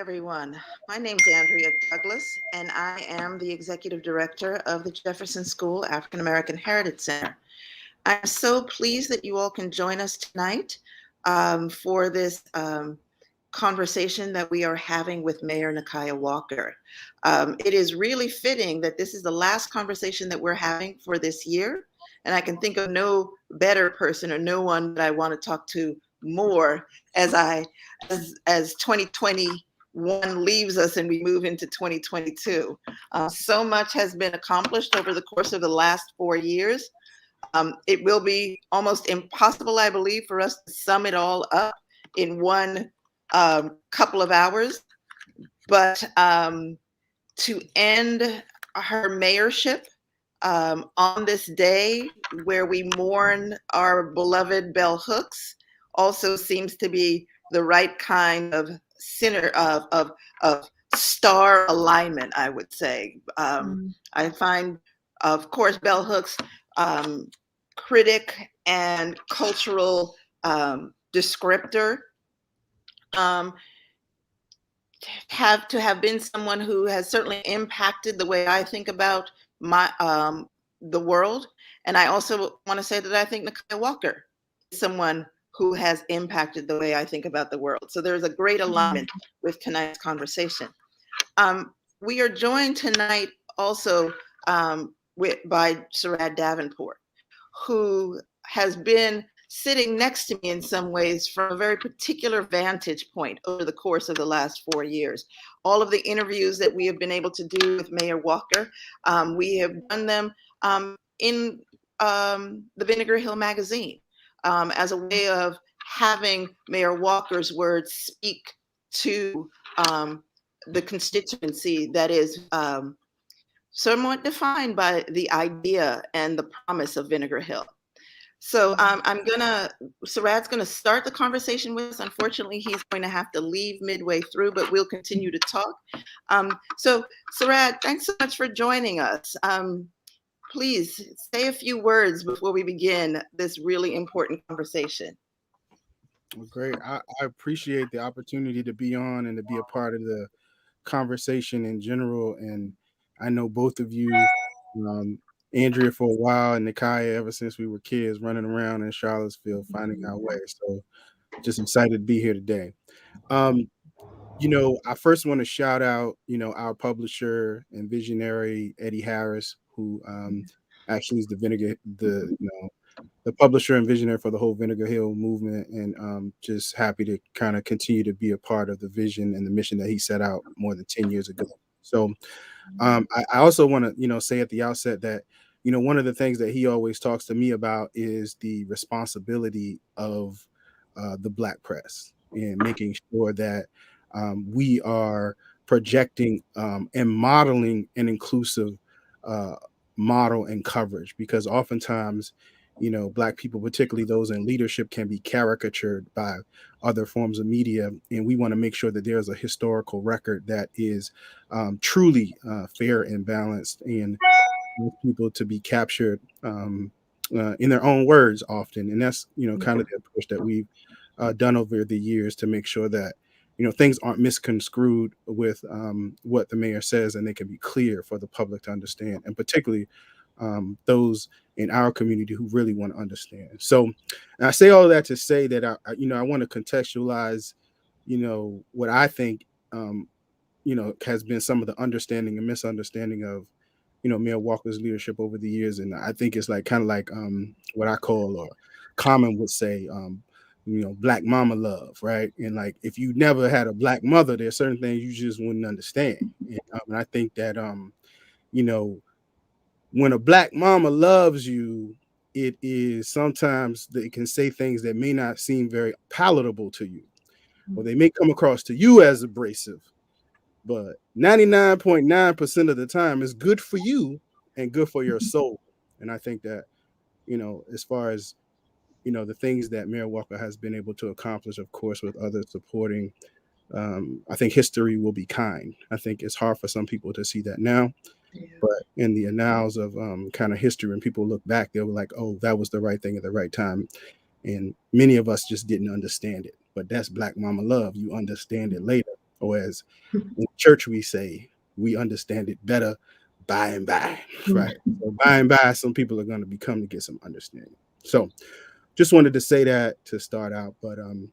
everyone. My name's Andrea Douglas, and I am the Executive Director of the Jefferson School African American Heritage Center. I'm so pleased that you all can join us tonight for this conversation that we are having with Mayor Nikayuh Walker. It is really fitting that this is the last conversation that we're having for this year, and I can think of no better person or no one that I want to talk to more as 2021 leaves us and we move into 2022. So much has been accomplished over the course of the last 4 years. It will be almost impossible, I believe, for us to sum it all up in one couple of hours. But to end her mayorship on this day where we mourn our beloved Bell Hooks also seems to be the right kind of center of star alignment, I would say. I find, of course, Bell Hooks critic and cultural descriptor have been someone who has certainly impacted the way I think about my the world. And I also want to say that I think Nikayuh Walker is someone who has impacted the way I think about the world. So there's a great alignment with tonight's conversation. We are joined tonight also by Sarad Davenport, who has been sitting next to me in some ways from a very particular vantage point over the course of the last 4 years. All of the interviews that we have been able to do with Mayor Walker, we have done them in the Vinegar Hill magazine as a way of having Mayor Walker's words speak to the constituency that is somewhat defined by the idea and the promise of Vinegar Hill. So Sarad's gonna start the conversation with us. Unfortunately, he's going to have to leave midway through, but we'll continue to talk. So Sarad, thanks so much for joining us. Please say a few words before we begin this really important conversation. Well, great. I appreciate the opportunity to be on and to be a part of the conversation in general. And I know both of you, Andrea for a while and Nikayuh ever since we were kids running around in Charlottesville finding our way. So just excited to be here today. I first want to shout out, our publisher and visionary, Eddie Harris, who actually is the publisher and visionary for the whole Vinegar Hill movement, and just happy to kind of continue to be a part of the vision and the mission that he set out more than 10 years ago. So I also want to, say at the outset that, one of the things that he always talks to me about is the responsibility of the Black press and making sure that we are projecting and modeling an inclusive model and coverage, because oftentimes, Black people, particularly those in leadership, can be caricatured by other forms of media. And we want to make sure that there's a historical record that is truly fair and balanced, and people to be captured in their own words often. And that's, kind of the approach that we've done over the years to make sure that, things aren't misconstrued with what the mayor says, and they can be clear for the public to understand, and particularly those in our community who really want to understand. So I say all of that to say that I want to contextualize, what I think, has been some of the understanding and misunderstanding of, Mayor Walker's leadership over the years. And I think it's like kind of like what I call, or Common would say, Black mama love, right? And like, if you never had a Black mother, there's certain things you just wouldn't understand. And I think that, when a Black mama loves you, it is sometimes they can say things that may not seem very palatable to you, or they may come across to you as abrasive, but 99.9% of the time is good for you and good for your soul. And I think that, as far as, the things that Mayor Walker has been able to accomplish, of course, with others supporting, I think history will be kind. I think it's hard for some people to see that now. But in the annals of kind of history, when people look back, they were like, oh, that was the right thing at the right time. And many of us just didn't understand it. But that's Black mama love. You understand it later, or as in church we say, we understand it better by and by, right? So by and by, some people are going to become to get some understanding. So just wanted to say that to start out, but I'm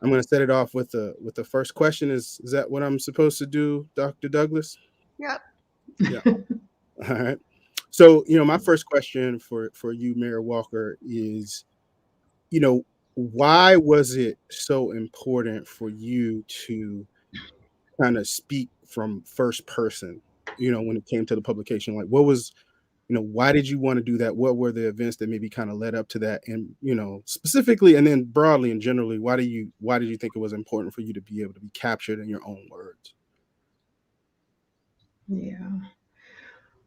going to set it off with the first question. Is that what I'm supposed to do, Dr. Douglas? Yep. Yeah. All right. So, my first question for you, Mayor Walker, is, why was it so important for you to kind of speak from first person, when it came to the publication? Like, what was, why did you want to do that? What were the events that maybe kind of led up to that? And, specifically, and then broadly and generally, why did you think it was important for you to be able to be captured in your own words? Yeah.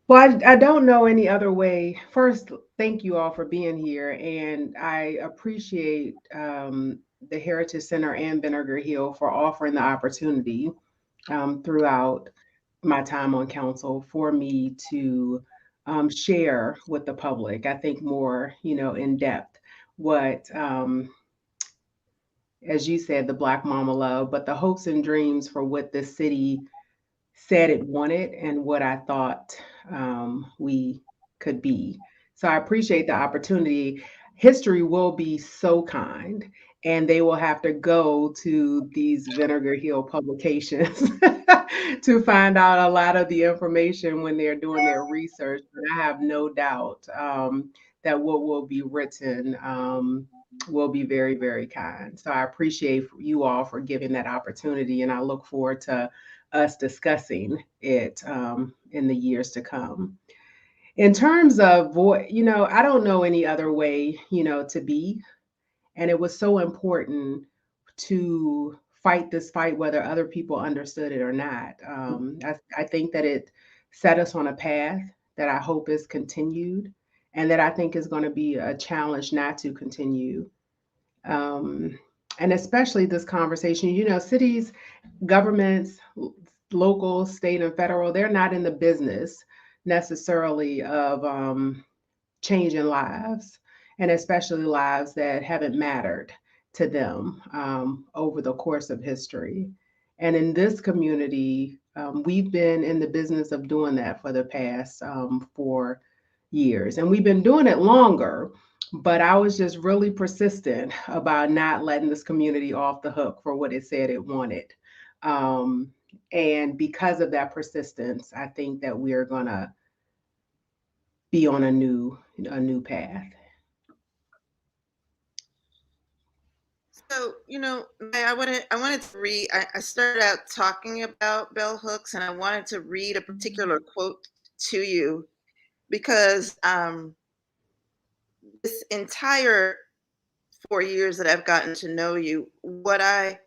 Well, I don't know any other way. First, thank you all for being here. And I appreciate the Heritage Center and Vinegar Hill for offering the opportunity throughout my time on council for me to share with the public, I think more, in depth what, as you said, the Black Mama Love, but the hopes and dreams for what this city said it wanted and what I thought we could be. So I appreciate the opportunity. History will be so kind, and they will have to go to these Vinegar Hill publications to find out a lot of the information when they're doing their research. But I have no doubt that what will be written will be very, very kind. So I appreciate you all for giving that opportunity, and I look forward to us discussing it in the years to come. In terms of I don't know any other way, to be. And it was so important to fight this fight, whether other people understood it or not. I think that it set us on a path that I hope is continued and that I think is going to be a challenge not to continue. Um, and especially this conversation, cities, governments, local, state, and federal, they're not in the business necessarily of changing lives, and especially lives that haven't mattered to them over the course of history. And in this community, we've been in the business of doing that for the past 4 years. And we've been doing it longer, but I was just really persistent about not letting this community off the hook for what it said it wanted. Um, and because of that persistence, I think that we are going to be on a new path. So, May, I wanted to read. I started out talking about bell hooks, and I wanted to read a particular quote to you because this entire 4 years that I've gotten to know you, what I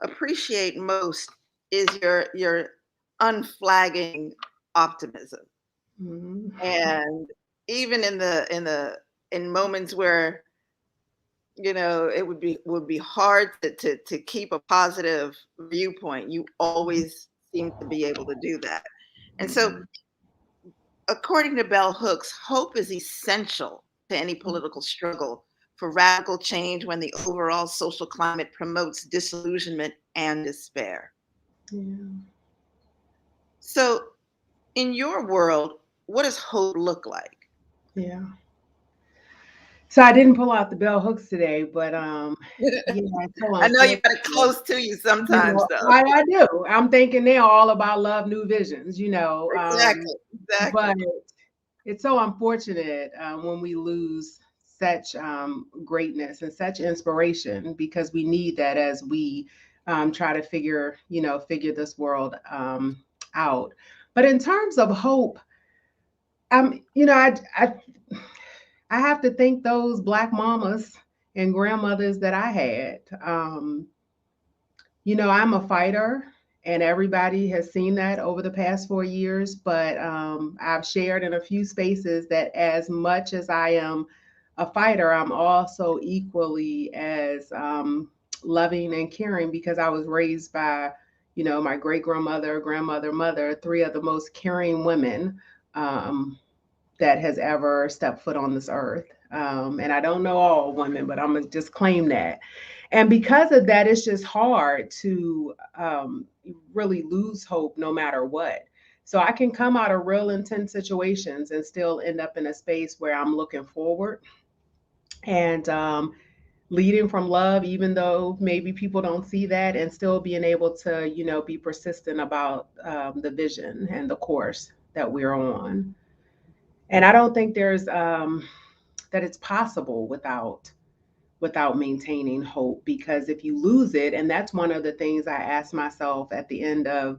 appreciate most is your unflagging optimism. Mhm. And even in moments where it would be hard to keep a positive viewpoint, you always seem to be able to do that. And so, according to bell hooks, hope is essential to any political struggle for radical change when the overall social climate promotes disillusionment and despair. Yeah. So, in your world, what does hope look like? Yeah. So I didn't pull out the bell hooks today, but yeah, it's so I know you got it unfortunate. close to you sometimes, though. I do. I'm thinking they're all about love, new visions, Exactly, exactly. but it's so unfortunate when we lose such greatness and such inspiration because we need that as we try to figure this world out. But in terms of hope, I I have to thank those Black mamas and grandmothers that I had. I'm a fighter, and everybody has seen that over the past 4 years. But I've shared in a few spaces that as much as I am a fighter, I'm also equally as loving and caring because I was raised by, my great grandmother, grandmother, mother, three of the most caring women. That has ever stepped foot on this earth. And I don't know all women, but I'm gonna just claim that. And because of that, it's just hard to really lose hope no matter what. So I can come out of real intense situations and still end up in a space where I'm looking forward and leading from love, even though maybe people don't see that, and still being able to, be persistent about the vision and the course that we're on. And I don't think there's that it's possible without maintaining hope, because if you lose it, and that's one of the things I asked myself at the end of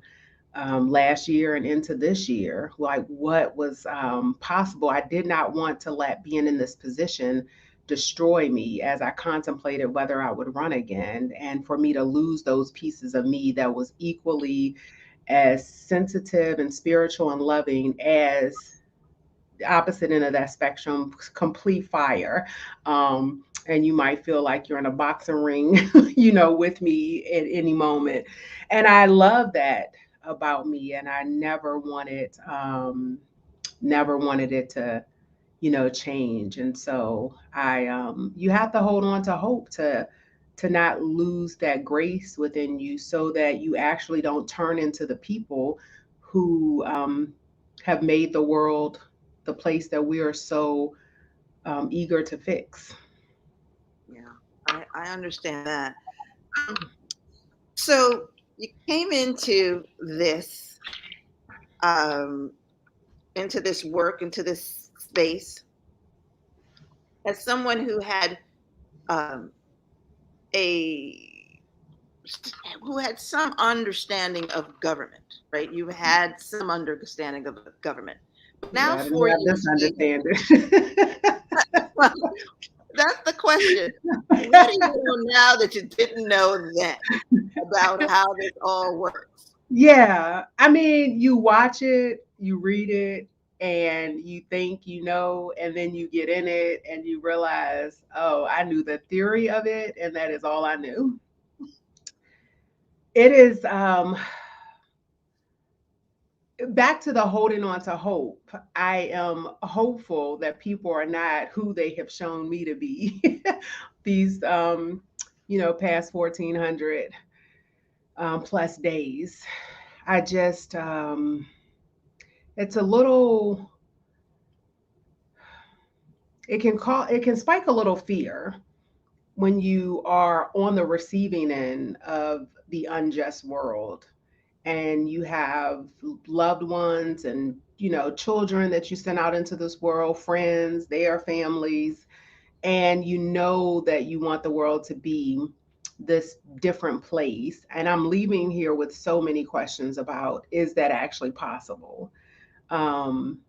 last year and into this year, like what was possible. I did not want to let being in this position destroy me as I contemplated whether I would run again, and for me to lose those pieces of me that was equally as sensitive and spiritual and loving as the opposite end of that spectrum, complete fire. And you might feel like you're in a boxing ring, with me at any moment. And I love that about me. And I never wanted it to, change. And so you have to hold on to hope to not lose that grace within you, so that you actually don't turn into the people who have made the world the place that we are so eager to fix. Yeah, I understand that. Um, so you came um, into this work, into this space, as someone who had um, a who had some understanding of government, right? You had some understanding of government. But now Yeah, I didn't for have you, this understanding. well, that's the question. What do you know now that you didn't know then about how this all works? Yeah, I mean, you watch it, you read it, and you think and then you get in it and you realize, oh, I knew the theory of it, and that is all I knew. It is back to the holding on to hope. I am hopeful that people are not who they have shown me to be these past 1400 plus days. I just it's a little it can spike a little fear when you are on the receiving end of the unjust world, and you have loved ones and children that you send out into this world, friends, their families, and you know that you want the world to be this different place. And I'm leaving here with so many questions about, is that actually possible? um,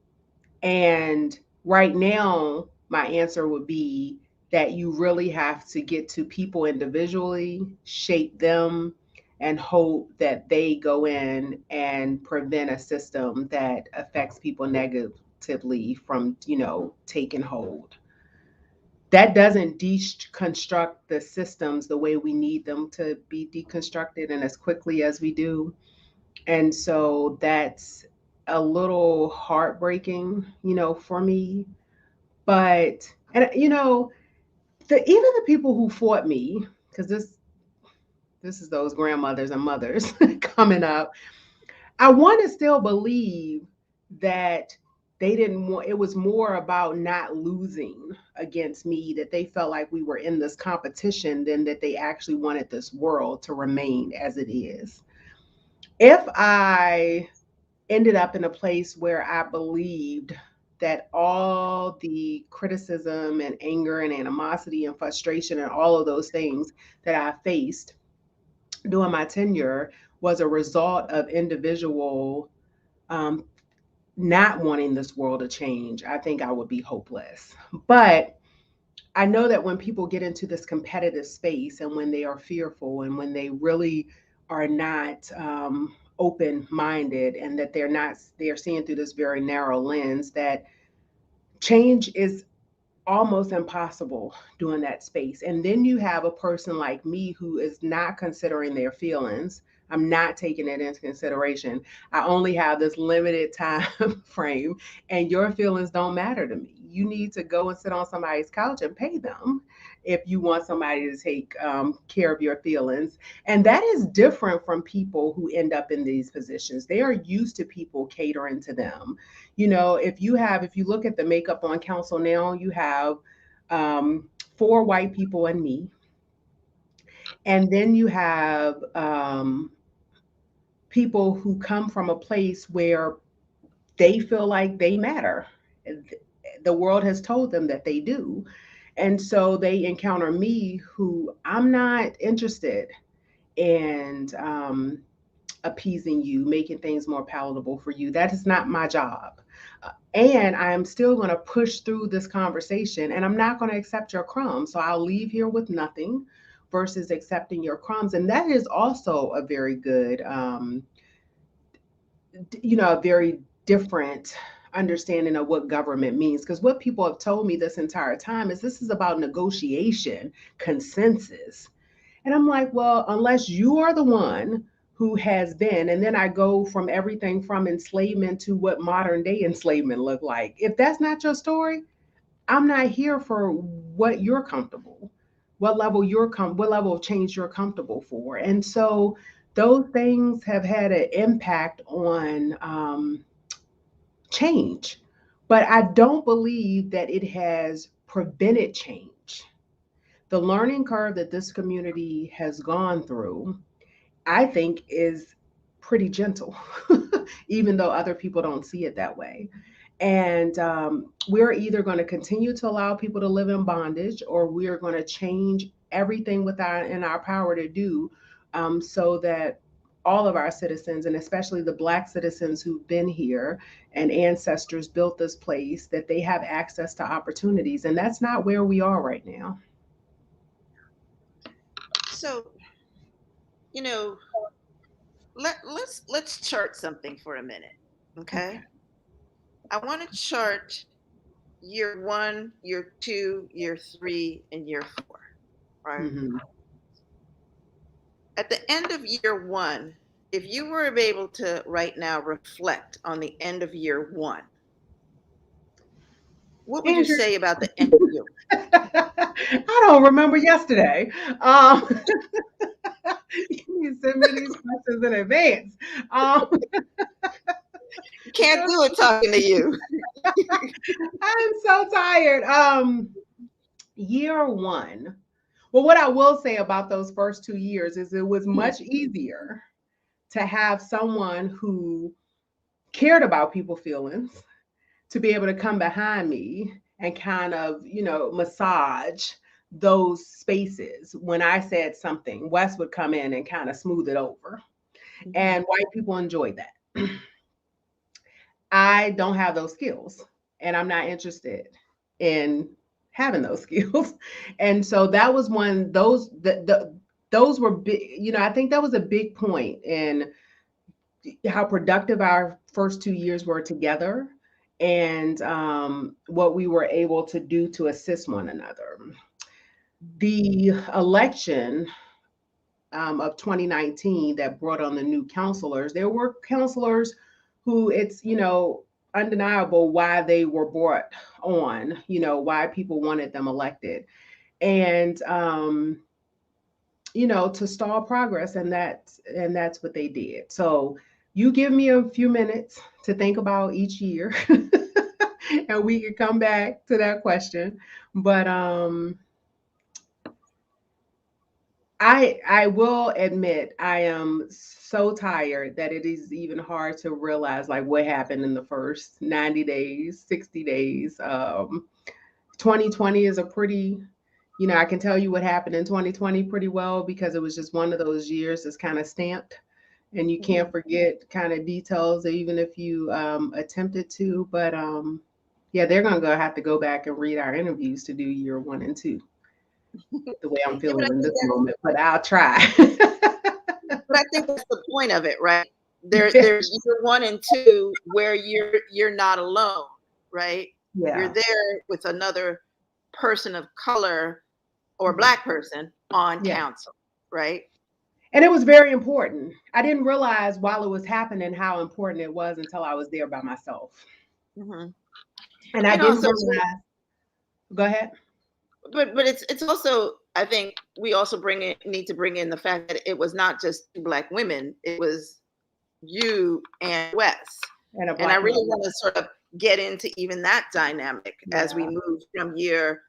and right now, my answer would be that you really have to get to people individually, shape them, and hope that they go in and prevent a system that affects people negatively from, taking hold. That doesn't deconstruct the systems the way we need them to be deconstructed and as quickly as we do. And so that's a little heartbreaking, for me. But and even the people who fought me, because this is those grandmothers and mothers coming up. I want to still believe that they didn't want, it was more about not losing against me, that they felt like we were in this competition than that they actually wanted this world to remain as it is. If I ended up in a place where I believed that all the criticism and anger and animosity and frustration and all of those things that I faced during my tenure was a result of individual um, not wanting this world to change, I think I would be hopeless. But I know that when people get into this competitive space, and when they are fearful, and when they really are not open minded, and that they're seeing through this very narrow lens, that change is almost impossible during that space. And then you have a person like me who is not considering their feelings. I'm not taking it into consideration. I only have this limited time frame, and your feelings don't matter to me. You need to go and sit on somebody's couch and pay them. if you want somebody to take care of your feelings. And that is different from people who end up in these positions. They are used to people catering to them. If you look at the makeup on council now, you have 4 white people and me. And then you have people who come from a place where they feel like they matter. The world has told them that they do. And so they encounter me, who I'm not interested in appeasing you, making things more palatable for you. That is not my job. And I'm still going to push through this conversation, and I'm not going to accept your crumbs. So I'll leave here with nothing versus accepting your crumbs. And that is also a very good, a very different understanding of what government means. Because what people have told me this entire time is this is about negotiation, consensus. And I'm like, well, unless you are the one who has been, and then I go from everything from enslavement to what modern day enslavement look like. If that's not your story, I'm not here for what you're comfortable, what level of change you're comfortable for. And so those things have had an impact on change, but I don't believe that it has prevented change. The learning curve that this community has gone through, I think, is pretty gentle, even though other people don't see it that way. And we're either going to continue to allow people to live in bondage, or we're going to change everything in our power to do, so that all of our citizens, and especially the Black citizens who've been here and ancestors built this place, that they have access to opportunities. And that's not where we are right now. So, let's chart something for a minute, okay? I want to chart year 1, year 2, year 3, and year 4, right? Mm-hmm. At the end of year 1, if you were able to right now reflect on the end of year 1, what would you say about the end of year 1? I don't remember yesterday. You send me these questions in advance. You can't do it talking to you. I'm so tired. Year 1. Well, what I will say about those first 2 years is it was much easier to have someone who cared about people's feelings to be able to come behind me and kind of, massage those spaces. When I said something, Wes would come in and kind of smooth it over. And white people enjoyed that. I don't have those skills, and I'm not interested in having those skills. And so that was one, those were big, I think that was a big point in how productive our first 2 years were together, and what we were able to do to assist one another. The election of 2019 that brought on the new counselors, there were counselors who it's, undeniable why they were brought on, why people wanted them elected. And, to stall progress. And that's what they did. So you give me a few minutes to think about each year and we can come back to that question. But I will admit I am so tired that it is even hard to realize like what happened in the first 90 days, 60 days. 2020 is a pretty, I can tell you what happened in 2020 pretty well, because it was just one of those years that's kind of stamped, and you can't forget kind of details even if you attempted to. But yeah, they're going to have to go back and read our interviews to do year 1 and 2. The way I'm feeling in this moment, but I'll try. But I think that's the point of it, right? There's year 1 and 2 where you're not alone, right? Yeah. You're there with another person of color or Black person on council, right? And it was very important. I didn't realize while it was happening how important it was until I was there by myself. And I didn't realize. Go ahead. but it's also, I think we also need to bring in the fact that it was not just two Black women, it was you and Wes. And a And I Black really man. want to sort of get into even that dynamic as we Yeah. move from year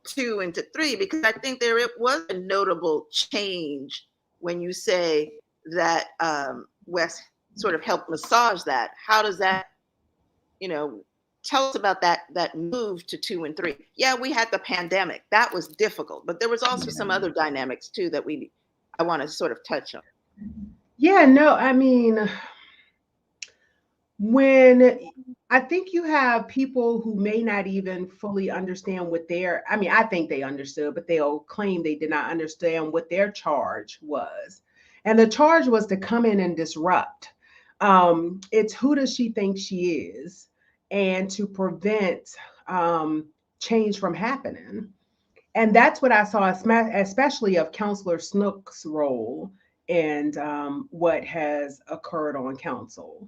2 into 3, because I think there it was a notable change when you say that Wes sort of helped massage that. How does that, you know, tell us about that move to 2 and 3? Yeah, we had the pandemic. That was difficult, but there was also some other dynamics too that I want to sort of touch on. Yeah, no, I mean, when I think you have people who may not even fully understand what I mean, I think they understood, but they'll claim they did not understand what their charge was. And the charge was to come in and disrupt. It's who does she think she is, and to prevent change from happening. And that's what I saw, especially of Counselor Snook's role and what has occurred on council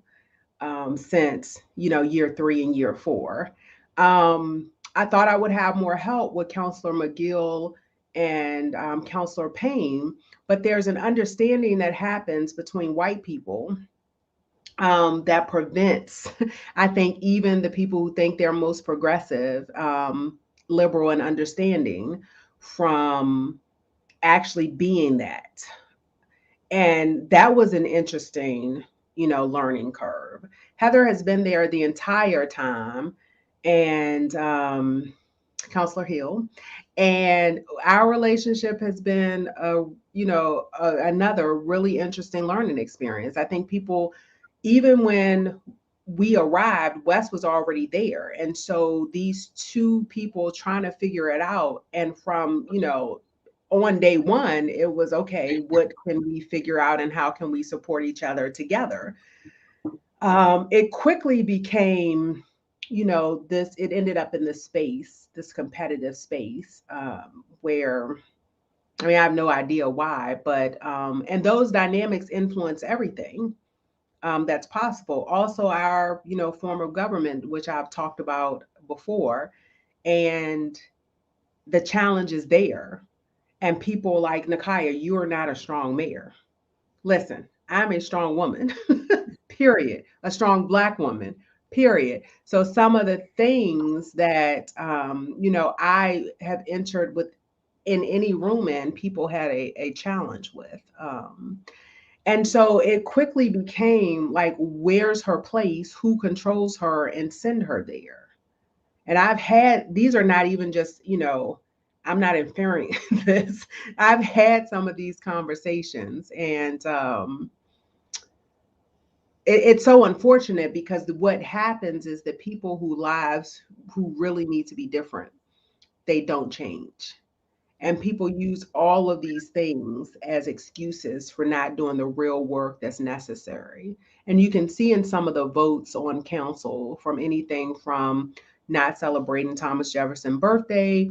since year 3 and year 4. I thought I would have more help with Counselor McGill and Counselor Payne, but there's an understanding that happens between white people that prevents, I think, even the people who think they're most progressive, liberal, and understanding from actually being that. And that was an interesting, learning curve. Heather has been there the entire time, and Counselor Hill, and our relationship has been another really interesting learning experience. I think people, even when we arrived, Wes was already there, and so these two people trying to figure it out, and from on day one, it was okay, what can we figure out and how can we support each other together? It quickly became, it ended up in this space, this competitive space, where, I mean, I have no idea why, but, and those dynamics influence everything that's possible. Also, our, form of government, which I've talked about before, and the challenge is there. And people like Nikayuh, you are not a strong mayor. Listen, I'm a strong woman, period. A strong Black woman, period. So some of the things that, I have entered with in any room in, people had a challenge with. And so it quickly became like, where's her place? Who controls her and send her there? And these are not even just, I'm not inferring this. I've had some of these conversations, and it's so unfortunate because what happens is that people who really need to be different, they don't change. And people use all of these things as excuses for not doing the real work that's necessary. And you can see in some of the votes on council, from anything from not celebrating Thomas Jefferson's birthday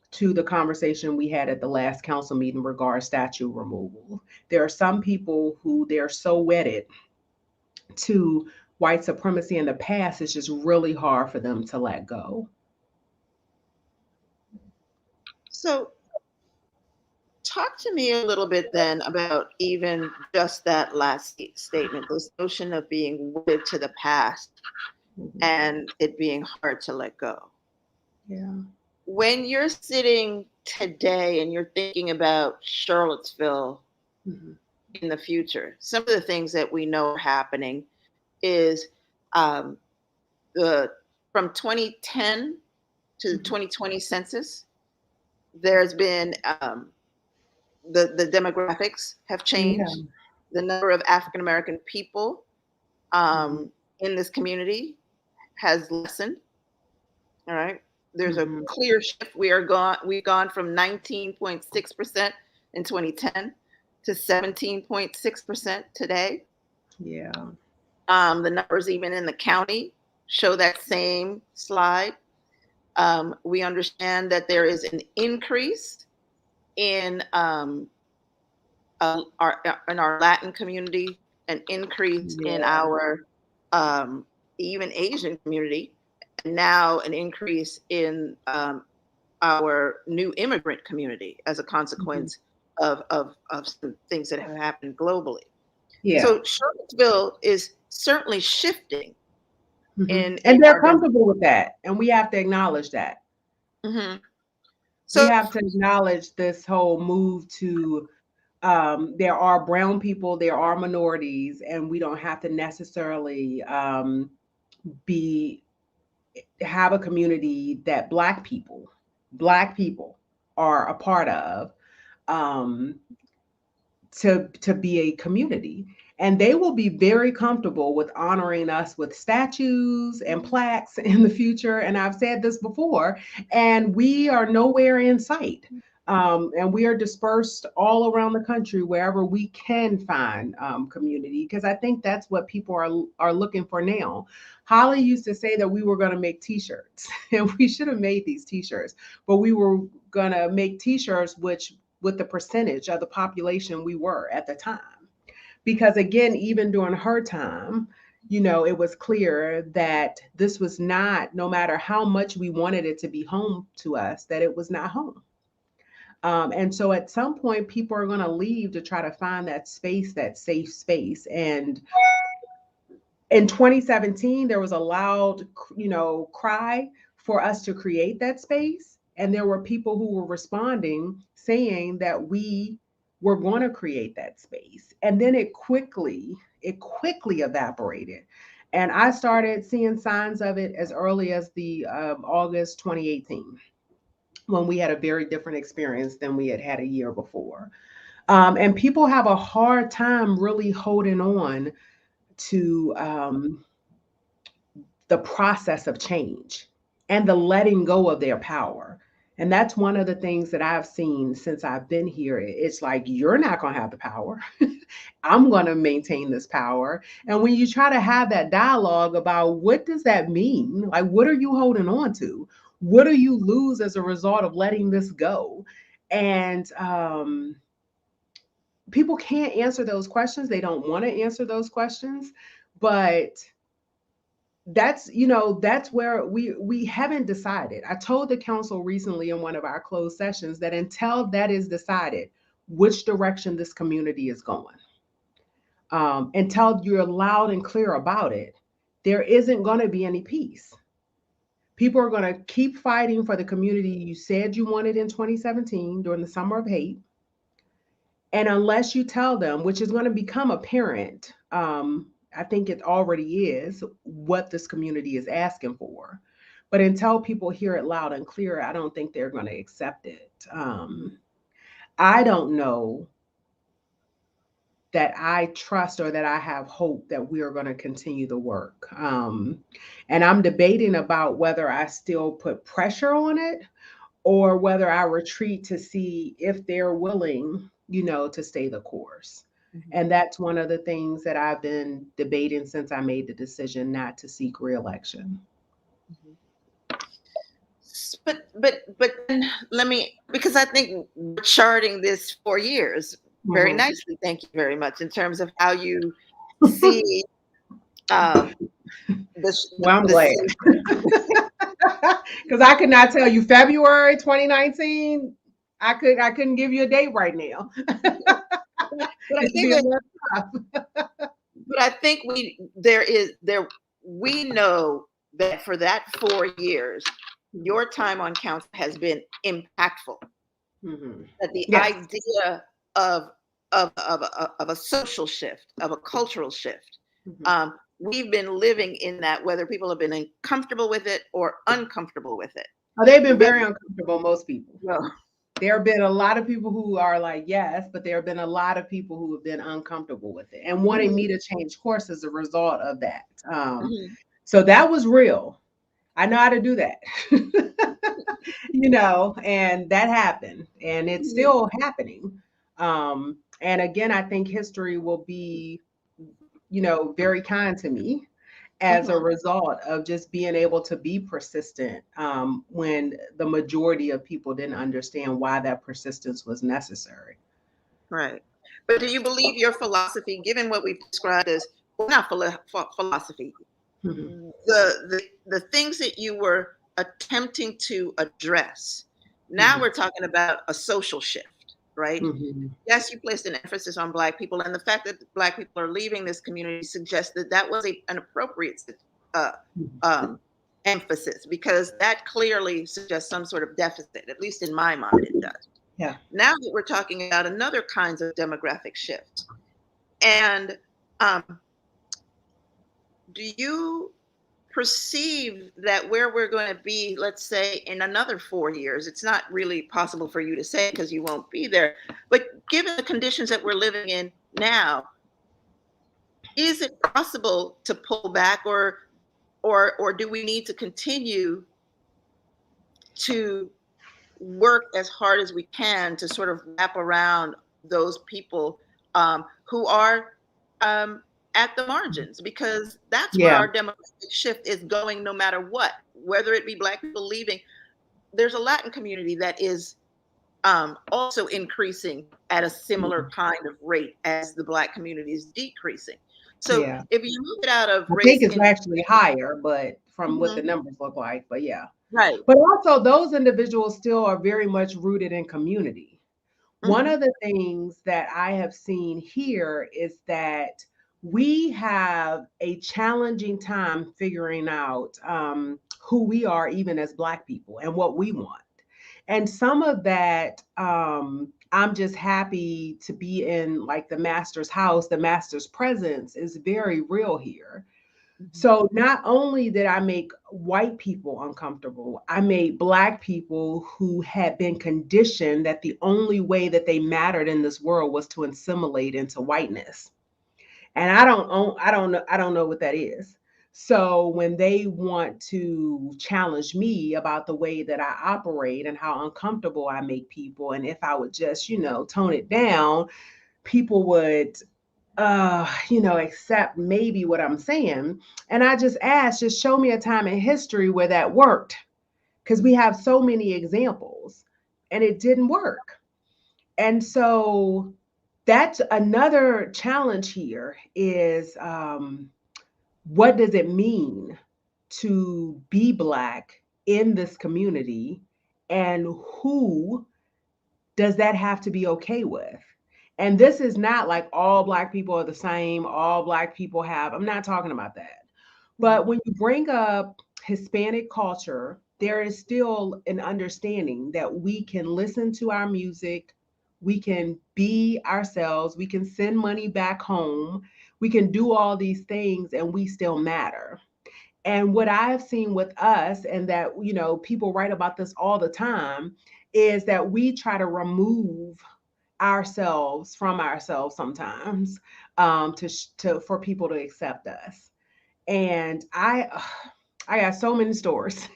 to the conversation we had at the last council meeting regarding statue removal. There are some people who they're so wedded to white supremacy in the past, it's just really hard for them to let go. So talk to me a little bit then about even just that last statement, this notion of being wedded to the past and it being hard to let go. Yeah. When you're sitting today and you're thinking about Charlottesville in the future, some of the things that we know are happening is from 2010 to the 2020 census, there's been the demographics have changed. Yeah. The number of African American people in this community has lessened. All right. There's a clear shift. We've gone from 19.6% in 2010 to 17.6% today. Yeah. The numbers even in the county show that same slide. We understand that there is an increase in our Latin community, an increase in our even Asian community, and now an increase in our new immigrant community as a consequence of some things that have happened globally. Yeah. So Charlottesville is certainly shifting in And they're our comfortable with that. And we have to acknowledge that. Mhm. We So have to acknowledge this whole move to there are brown people, there are minorities, and we don't have to necessarily have a community that black people are a part of um, to be a community. And they will be very comfortable with honoring us with statues and plaques in the future. And I've said this before, and we are nowhere in sight. And we are dispersed all around the country wherever we can find community, because I think that's what people are looking for now. Holly used to say that we were going to make T-shirts, and we should have made these T-shirts, but we were going to make T-shirts with the percentage of the population we were at the time. Because again, even during her time, it was clear that this was not, no matter how much we wanted it to be home to us, that it was not home. And so at some point, people are going to leave to try to find that space, that safe space. And in 2017, there was a loud, cry for us to create that space. And there were people who were responding saying that we were going to create that space. And then it quickly evaporated. And I started seeing signs of it as early as the August 2018, when we had a very different experience than we had had a year before. And people have a hard time really holding on to the process of change and the letting go of their power. And that's one of the things that I've seen since I've been here. It's like, you're not going to have the power. I'm going to maintain this power. And when you try to have that dialogue about what does that mean? Like, what are you holding on to? What do you lose as a result of letting this go? And people can't answer those questions. They don't want to answer those questions. But that's where we haven't decided. I told the council recently in one of our closed sessions that until that is decided, which direction this community is going, until you're loud and clear about it, there isn't going to be any peace. People are going to keep fighting for the community you said you wanted in 2017 during the summer of hate. And unless you tell them, which is going to become apparent, I think it already is, what this community is asking for. But until people hear it loud and clear, I don't think they're going to accept it. I don't know that I trust or that I have hope that we are going to continue the work. And I'm debating about whether I still put pressure on it or whether I retreat to see if they're willing, to stay the course. And that's one of the things that I've been debating since I made the decision not to seek reelection. But let me, because I think we're charting this for years very nicely. Thank you very much in terms of how you see this. Well, I'm glad. Because I could not tell you February 2019. I couldn't give you a date right now. But I think we know that for that 4 years, your time on council has been impactful. That the idea of a social shift, of a cultural shift, we've been living in that, whether people have been uncomfortable with it or uncomfortable with it. Oh, they've been very uncomfortable, most people. Well, there have been a lot of people who are like, yes, but there have been a lot of people who have been uncomfortable with it and wanting me to change course as a result of that. So that was real. I know how to do that, and that happened, and it's still happening. And again, I think history will be, very kind to me as a result of just being able to be persistent when the majority of people didn't understand why that persistence was necessary. Right. But do you believe your philosophy, given what we've described as, well, not philosophy, the things that you were attempting to address Now we're talking about a social shift, right? Mm-hmm. Yes, you placed an emphasis on Black people, and the fact that Black people are leaving this community suggests that that was an appropriate uh, um, emphasis, because that clearly suggests some sort of deficit, at least in my mind, it does. Yeah. Now that we're talking about another kinds of demographic shift, and do you perceive that where we're going to be, let's say in another 4 years, it's not really possible for you to say because you won't be there, but given the conditions that we're living in now, is it possible to pull back, or do we need to continue to work as hard as we can to sort of wrap around those people who are um, at the margins, because that's where Yeah. our demographic shift is going, no matter what, whether it be Black people leaving. There's a Latin community that is also increasing at a similar kind of rate as the Black community is decreasing. So Yeah. if you move it out of I think race it's into actually higher, but from what the Mhm. numbers look like, but yeah. Right. But also those individuals still are very much rooted in community. One Mhm. of the things that I have seen here is that we have a challenging time figuring out who we are, even as Black people, and what we want. And some of that, I'm just happy to be in, like, the master's house. The master's presence is very real here. So not only did I make white people uncomfortable, I made Black people who had been conditioned that the only way that they mattered in this world was to assimilate into whiteness. And I don't know what that is. So when they want to challenge me about the way that I operate and how uncomfortable I make people, and if I would just, tone it down, people would accept maybe what I'm saying. And I just asked, just show me a time in history where that worked. Because we have so many examples and it didn't work. And so that's another challenge here is what does it mean to be Black in this community? And who does that have to be okay with? And this is not like all Black people are the same, all Black people have, I'm not talking about that. But when you bring up Hispanic culture, there is still an understanding that we can listen to our music, we can be ourselves, we can send money back home, we can do all these things, and we still matter. And what I've seen with us, and that, people write about this all the time, is that we try to remove ourselves from ourselves sometimes, for people to accept us. And I got so many stories.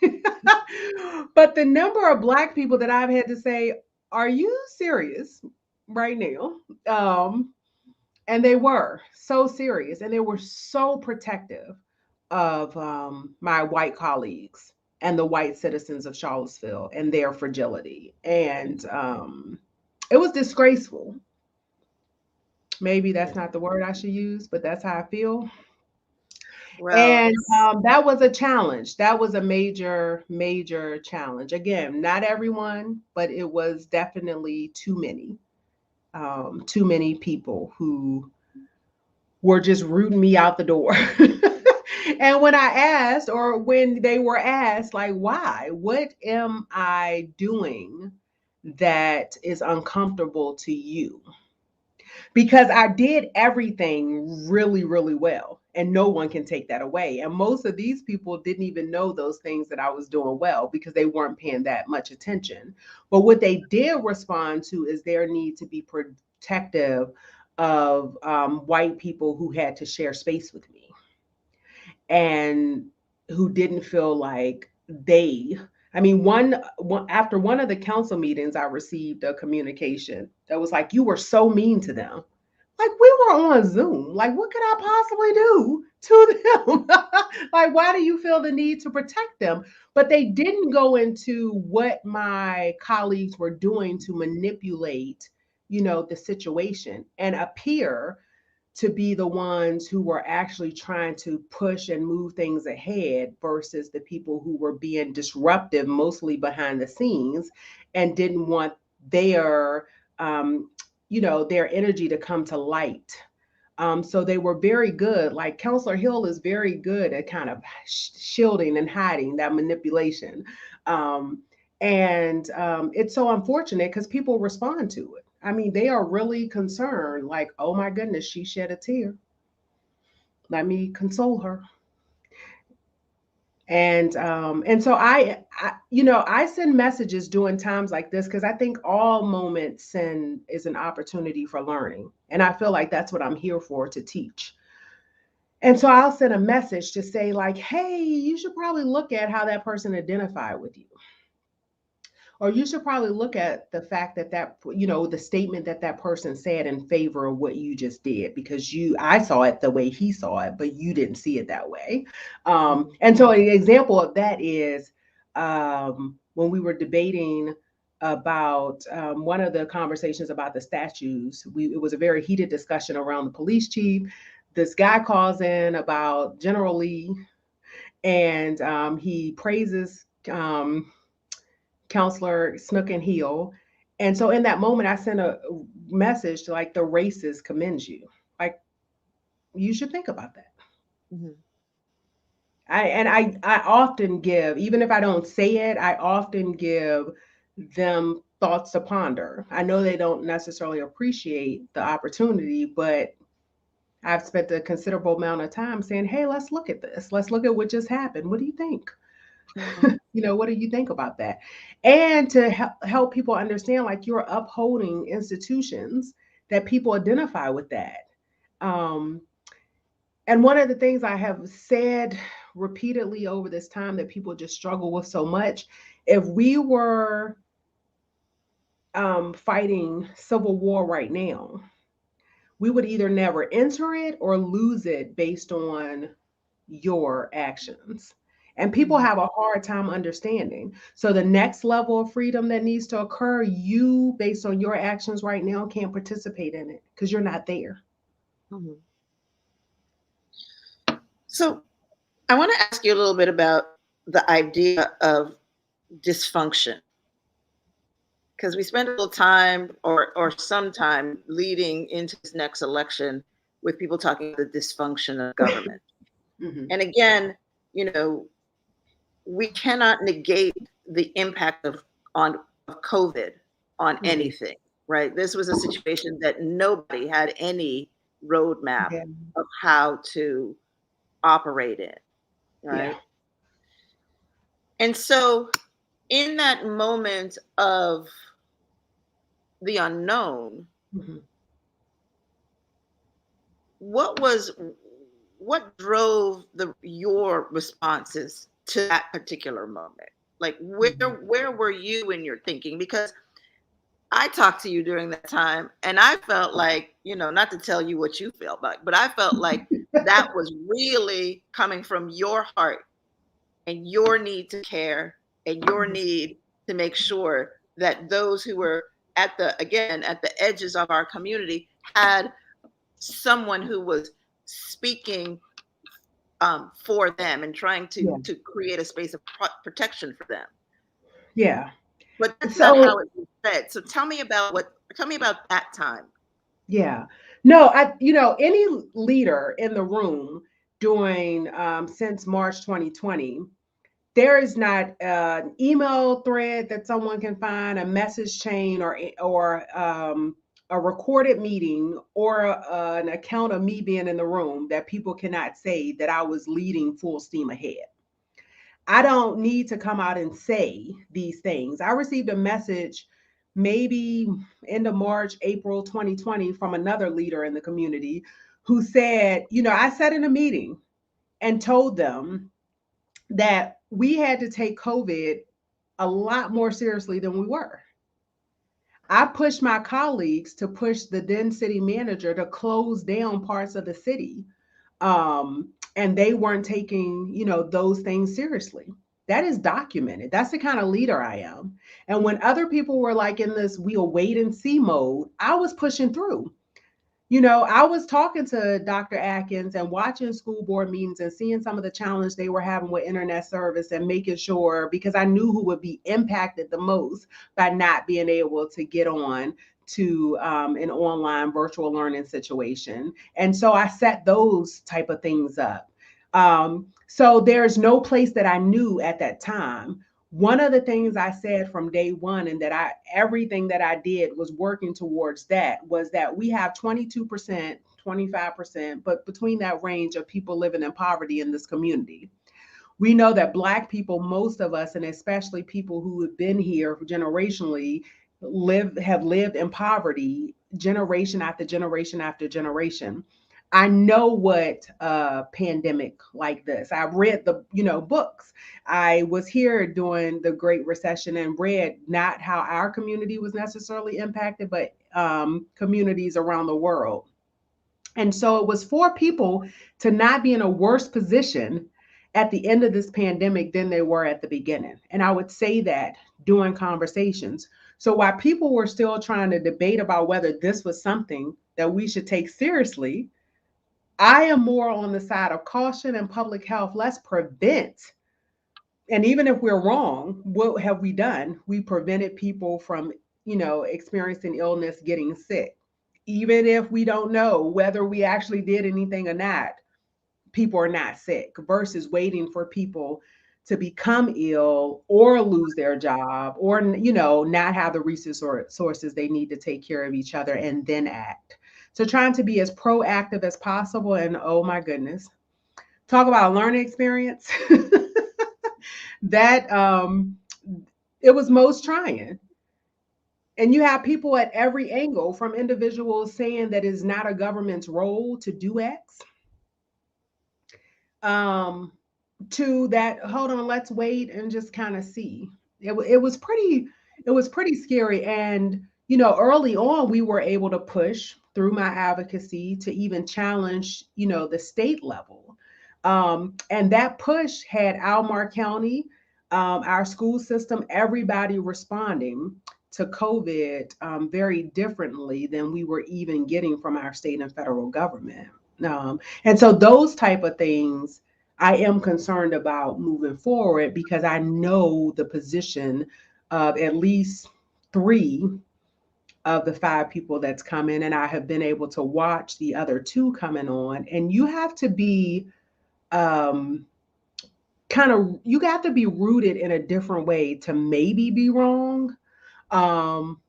But the number of Black people that I've had to say, "Are you serious right now?" And they were so serious, and they were so protective of my white colleagues and the white citizens of Charlottesville and their fragility. And it was disgraceful. Maybe that's not the word I should use, but that's how I feel. Well, And that was a challenge. That was a major, major challenge. Again, not everyone, but it was definitely too many people who were just rooting me out the door. And when I asked, or when they were asked, like, why? What am I doing that is uncomfortable to you? Because I did everything really, really well. And no one can take that away. And most of these people didn't even know those things that I was doing well because they weren't paying that much attention. But what they did respond to is their need to be protective of white people who had to share space with me and who didn't feel like I mean, one after one of the council meetings, I received a communication that was like, "You were so mean to them." Like, we were on Zoom. Like, what could I possibly do to them? Like, why do you feel the need to protect them? But they didn't go into what my colleagues were doing to manipulate, the situation and appear to be the ones who were actually trying to push and move things ahead versus the people who were being disruptive, mostly behind the scenes, and didn't want their, their energy to come to light. So they were very good. Like Counselor Hill is very good at kind of shielding and hiding that manipulation. And it's so unfortunate because people respond to it. I mean, they are really concerned, like, oh my goodness, she shed a tear. Let me console her. And so I send messages during times like this because I think all moments is an opportunity for learning. And I feel like that's what I'm here for, to teach. And so I'll send a message to say, like, hey, you should probably look at how that person identified with you. Or you should probably look at the fact that the statement that person said in favor of what you just did, because I saw it the way he saw it, but you didn't see it that way. And so an example of that is when we were debating about one of the conversations about the statues. It was a very heated discussion around the police chief. This guy calls in about General Lee, and he praises Counselor Snook and Hill. And so in that moment, I sent a message to, like, the racist commends you. Like, you should think about that. Mm-hmm. I often give, even if I don't say it, I often give them thoughts to ponder. I know they don't necessarily appreciate the opportunity, but I've spent a considerable amount of time saying, hey, let's look at this. Let's look at what just happened. What do you think? What do you think about that? And to help people understand, like, you're upholding institutions that people identify with that. And one of the things I have said repeatedly over this time that people just struggle with so much, if we were fighting civil war right now, we would either never enter it or lose it based on your actions. And people have a hard time understanding. So the next level of freedom that needs to occur, you, based on your actions right now, can't participate in it because you're not there. Mm-hmm. So I want to ask you a little bit about the idea of dysfunction, because we spent a little time or some time leading into this next election with people talking about the dysfunction of government. Mm-hmm. And again, we cannot negate the impact of COVID on anything, right? This was a situation that nobody had any roadmap of how to operate in, right? Yeah. And so in that moment of the unknown, what drove your responses to that particular moment? Like, where were you in your thinking? Because I talked to you during that time, and I felt like, not to tell you what you felt like, but I felt like that was really coming from your heart and your need to care and your need to make sure that those who were at the edges of our community had someone who was speaking for them and trying to create a space of protection for them. Yeah. But that's not how it was said. So tell me about that time. Yeah. No, any leader in the room during since March 2020, there is not an email thread that someone can find, a message chain, or a recorded meeting, or an account of me being in the room that people cannot say that I was leading full steam ahead. I don't need to come out and say these things. I received a message maybe end of March, April 2020 from another leader in the community who said, I sat in a meeting and told them that we had to take COVID a lot more seriously than we were. I pushed my colleagues to push the then city manager to close down parts of the city. And they weren't taking, those things seriously. That is documented. That's the kind of leader I am. And when other people were like in this we'll wait and see mode, I was pushing through. I was talking to Dr. Atkins and watching school board meetings and seeing some of the challenge they were having with internet service and making sure, because I knew who would be impacted the most by not being able to get on to an online virtual learning situation. And so I set those type of things up. So there's no place that I knew at that time. One of the things I said from day one, and that everything that I did was working towards that, was that we have 22%, 25%, but between that range of people living in poverty in this community. We know that Black people, most of us, and especially people who have been here generationally, have lived in poverty generation after generation after generation. I know what a pandemic like this. I've read the books. I was here during the Great Recession and read not how our community was necessarily impacted, but communities around the world. And so it was for people to not be in a worse position at the end of this pandemic than they were at the beginning. And I would say that during conversations. So while people were still trying to debate about whether this was something that we should take seriously, I am more on the side of caution and public health. Let's prevent. And even if we're wrong, what have we done? We prevented people from, experiencing illness, getting sick. Even if we don't know whether we actually did anything or not, people are not sick versus waiting for people to become ill or lose their job or, not have the resources they need to take care of each other and then act. So trying to be as proactive as possible. And oh my goodness, talk about a learning experience. That it was most trying. And you have people at every angle, from individuals saying that it's not a government's role to do X, um, to that, hold on, let's wait and just kind of see. It was pretty scary. And early on, we were able to push through my advocacy to even challenge, the state level. And that push had Almar County, our school system, everybody responding to COVID very differently than we were even getting from our state and federal government. And so those type of things I am concerned about moving forward, because I know the position of at least 3 of the 5 people that's coming, and I have been able to watch the other 2 coming on. And you have to be um, you got to be rooted in a different way to maybe be wrong. Um,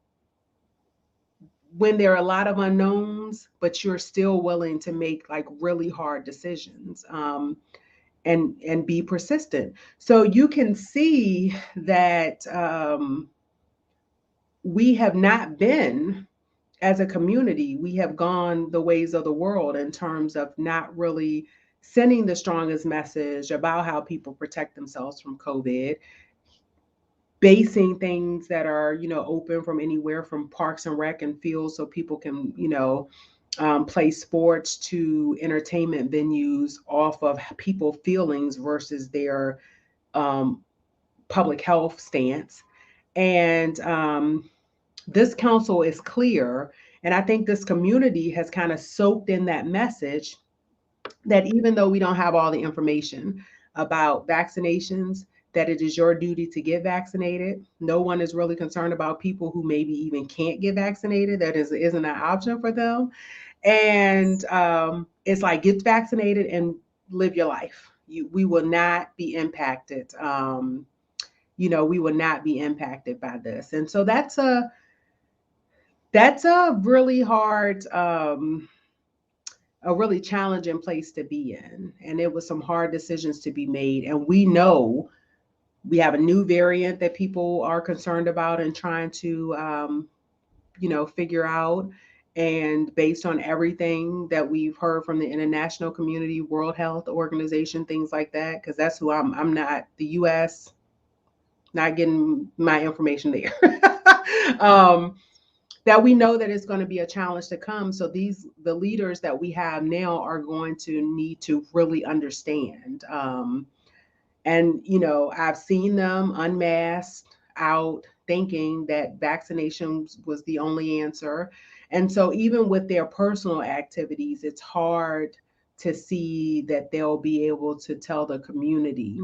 when there are a lot of unknowns, but you're still willing to make like really hard decisions. And be persistent. So you can see that we have not been, as a community, we have gone the ways of the world in terms of not really sending the strongest message about how people protect themselves from COVID, basing things that are, open from anywhere from parks and rec and fields so people can, play sports, to entertainment venues off of people feelings versus their um, public health stance. And this council is clear. And I think this community has kind of soaked in that message that even though we don't have all the information about vaccinations, that it is your duty to get vaccinated. No one is really concerned about people who maybe even can't get vaccinated. That isn't an option for them. And it's like, get vaccinated and live your life. We will not be impacted. We will not be impacted by this. And so that's a really hard, a really challenging place to be in. And it was some hard decisions to be made. And we know we have a new variant that people are concerned about and trying to, figure out. And based on everything that we've heard from the international community, World Health Organization, things like that, because that's who I'm not the US, not getting my information there. That we know that it's going to be a challenge to come. So the leaders that we have now are going to need to really understand. And I've seen them unmasked out thinking that vaccinations was the only answer. And so even with their personal activities, it's hard to see that they'll be able to tell the community,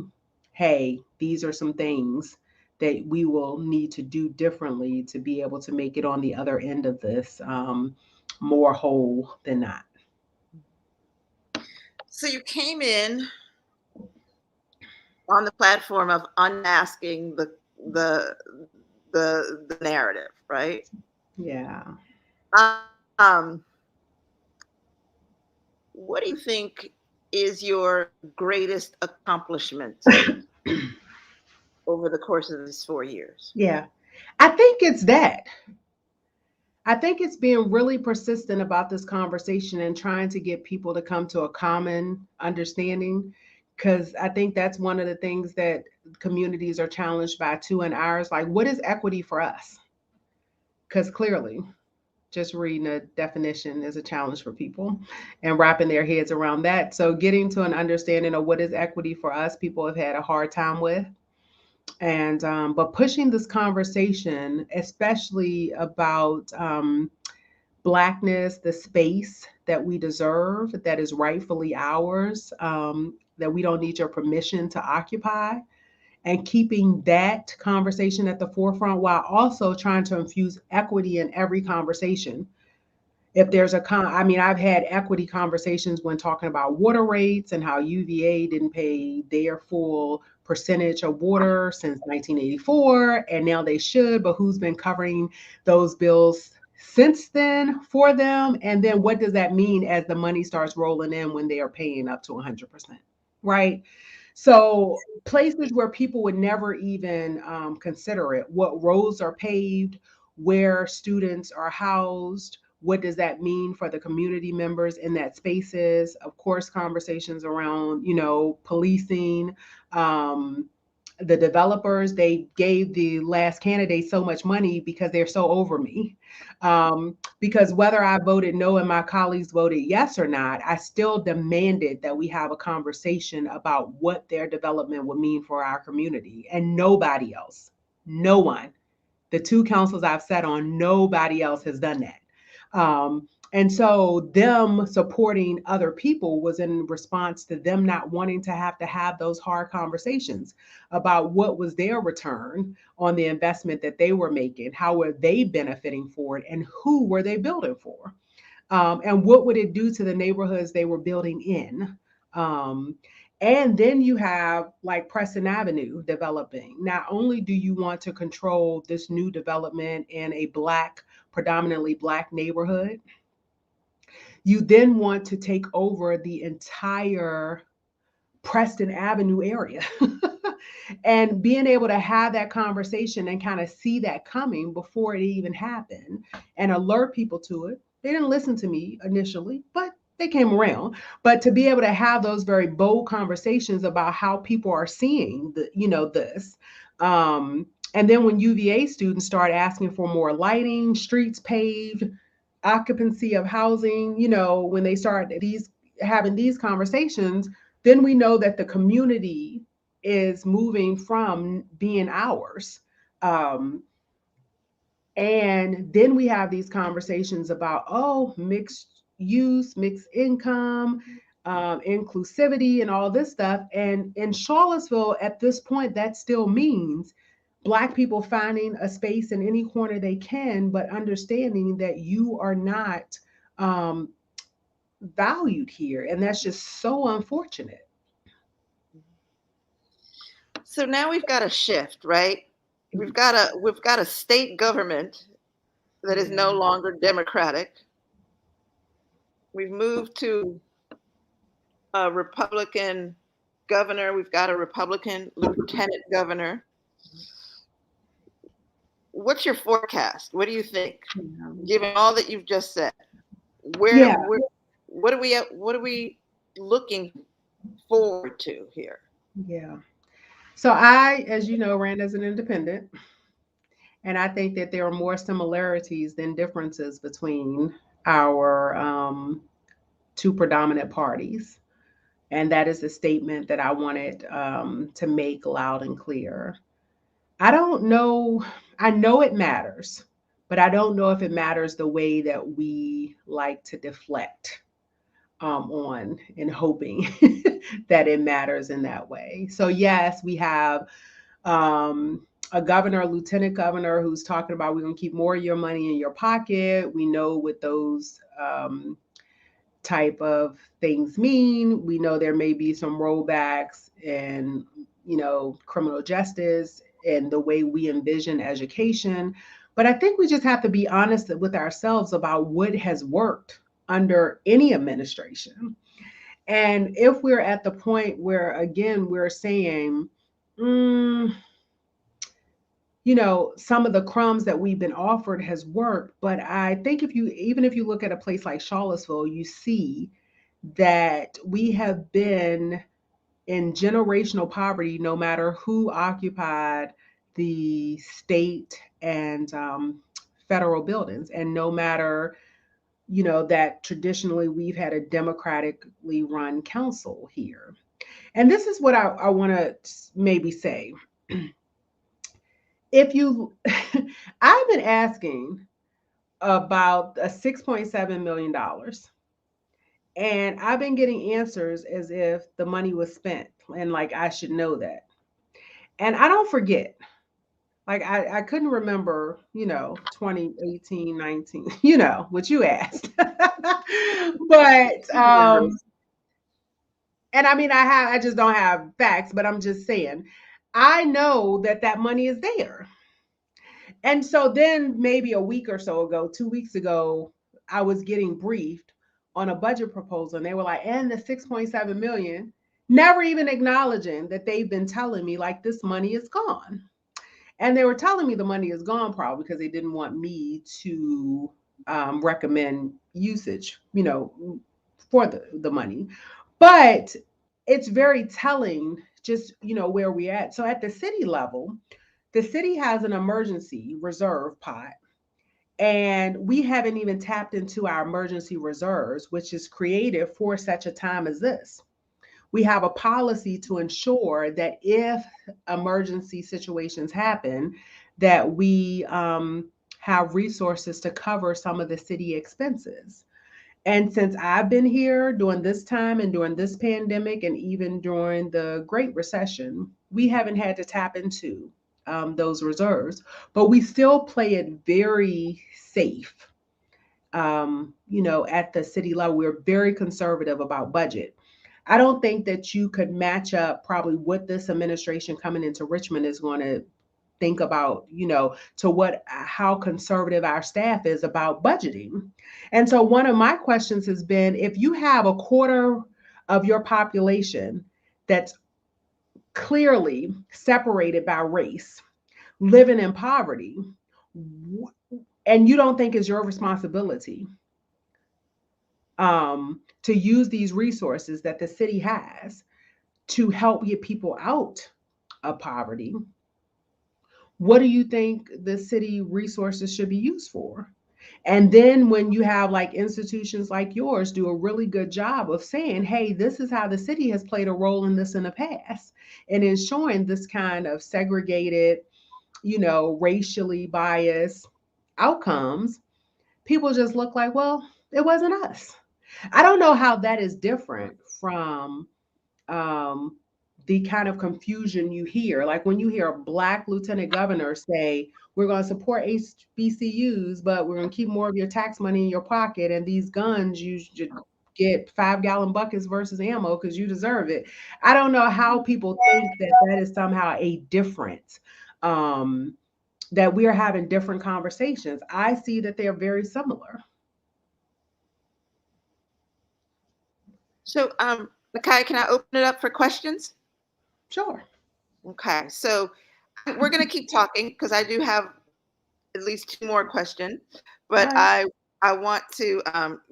hey, these are some things that we will need to do differently to be able to make it on the other end of this more whole than not. So you came in on the platform of unmasking the the narrative, right? Yeah. Um, what do you think is your greatest accomplishment over the course of these 4 years? Yeah. I think it's that. I think it's being really persistent about this conversation and trying to get people to come to a common understanding. Because I think that's one of the things that communities are challenged by too in ours. Like, what is equity for us? Because clearly, just reading a definition is a challenge for people and wrapping their heads around that. So, getting to an understanding of what is equity for us, people have had a hard time with. And but pushing this conversation, especially about Blackness, the space that we deserve, that is rightfully ours, that we don't need your permission to occupy, and keeping that conversation at the forefront while also trying to infuse equity in every conversation. If there's I mean, I've had equity conversations when talking about water rates and how UVA didn't pay their full percentage of water since 1984, and now they should, but who's been covering those bills since then for them? And then what does that mean as the money starts rolling in when they are paying up to 100%, right? So places where people would never even consider it, what roads are paved, where students are housed, what does that mean for the community members in that spaces? Of course, conversations around, policing, the developers, they gave the last candidate so much money because they're so over me. Because whether I voted no and my colleagues voted yes or not, I still demanded that we have a conversation about what their development would mean for our community. And nobody else, no one, the two councils I've sat on, nobody else has done that. And so them supporting other people was in response to them not wanting to have those hard conversations about what was their return on the investment that they were making, how were they benefiting for it, and who were they building for, and what would it do to the neighborhoods they were building in. And then you have like Preston Avenue developing. Not only do you want to control this new development in a predominantly Black neighborhood, you then want to take over the entire Preston Avenue area. And being able to have that conversation and kind of see that coming before it even happened and alert people to it. They didn't listen to me initially, but they came around. But to be able to have those very bold conversations about how people are seeing this. And then when UVA students start asking for more lighting, streets paved, occupancy of housing, when they start having these conversations, then we know that the community is moving from being ours. And then we have these conversations about, mixed use, mixed income, inclusivity, and all this stuff. And in Charlottesville, at this point, that still means Black people finding a space in any corner they can, but understanding that you are not valued here. And that's just so unfortunate. So now we've got a shift, right? We've got a state government that is no longer democratic. We've moved to a Republican governor. We've got a Republican lieutenant governor. What's your forecast? What do you think? Given all that you've just said, what are we looking forward to here? Yeah. So I, as you know, ran as an independent. And I think that there are more similarities than differences between our two predominant parties. And that is the statement that I wanted to make loud and clear. I don't know. I know it matters, but I don't know if it matters the way that we like to deflect on and hoping that it matters in that way. So yes, we have a governor, a lieutenant governor who's talking about we're going to keep more of your money in your pocket. We know what those type of things mean. We know there may be some rollbacks and, criminal justice and the way we envision education. But I think we just have to be honest with ourselves about what has worked under any administration. And if we're at the point where, again, we're saying, some of the crumbs that we've been offered has worked. But I think even if you look at a place like Charlottesville, you see that we have been in generational poverty, no matter who occupied the state and federal buildings, and no matter that traditionally we've had a democratically run council here. And this is what I want to maybe say. If you, I've been asking about a $6.7 million, and I've been getting answers as if the money was spent and like I should know that. And I don't forget. Like I couldn't remember, 2018, 19, what you asked. But and I mean I just don't have facts, but I'm just saying I know that money is there. And so then maybe a week or so ago, 2 weeks ago, I was getting briefed on a budget proposal and they were like, and the 6.7 million, never even acknowledging that they've been telling me like this money is gone. And they were telling me the money is gone probably because they didn't want me to recommend usage, for the money. But it's very telling just, where we're at. So at the city level, the city has an emergency reserve pot, and we haven't even tapped into our emergency reserves, which is created for such a time as this. We have a policy to ensure that if emergency situations happen, that we have resources to cover some of the city expenses. And since I've been here during this time and during this pandemic and even during the Great Recession, we haven't had to tap into those reserves, but we still play it very safe. At the city level, we're very conservative about budget. I don't think that you could match up probably what this administration coming into Richmond is going to think about, to how conservative our staff is about budgeting. And so one of my questions has been, if you have a quarter of your population that's clearly separated by race, living in poverty, and you don't think it's your responsibility to use these resources that the city has to help get people out of poverty, what do you think the city resources should be used for? And then when you have like institutions like yours do a really good job of saying, hey, this is how the city has played a role in this in the past, and ensuring this kind of segregated, racially biased outcomes, people just look like, well, it wasn't us. I don't know how that is different from the kind of confusion you hear. Like when you hear a Black lieutenant governor say, we're going to support HBCUs, but we're going to keep more of your tax money in your pocket. And these guns, you should get 5-gallon buckets versus ammo because you deserve it. I don't know how people think that is somehow a difference, that we're having different conversations. I see that they're very similar. So, Nikayuh, can I open it up for questions? Sure. Okay, so we're going to keep talking because I do have at least 2 more questions, but right. I want to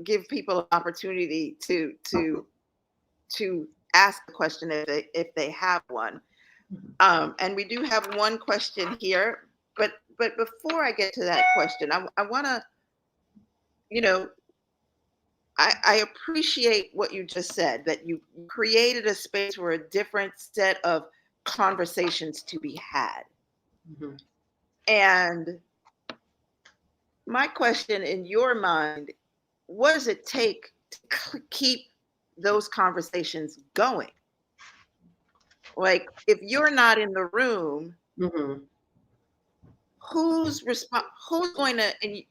give people an opportunity to ask a question if they have one. And we do have one question here, but before I get to that question, I want to, I appreciate what you just said, that you created a space for a different set of conversations to be had. Mhm. And my question, in your mind, what does it take to keep those conversations going? Like, if you're not in the room, Mhm. who's going to, and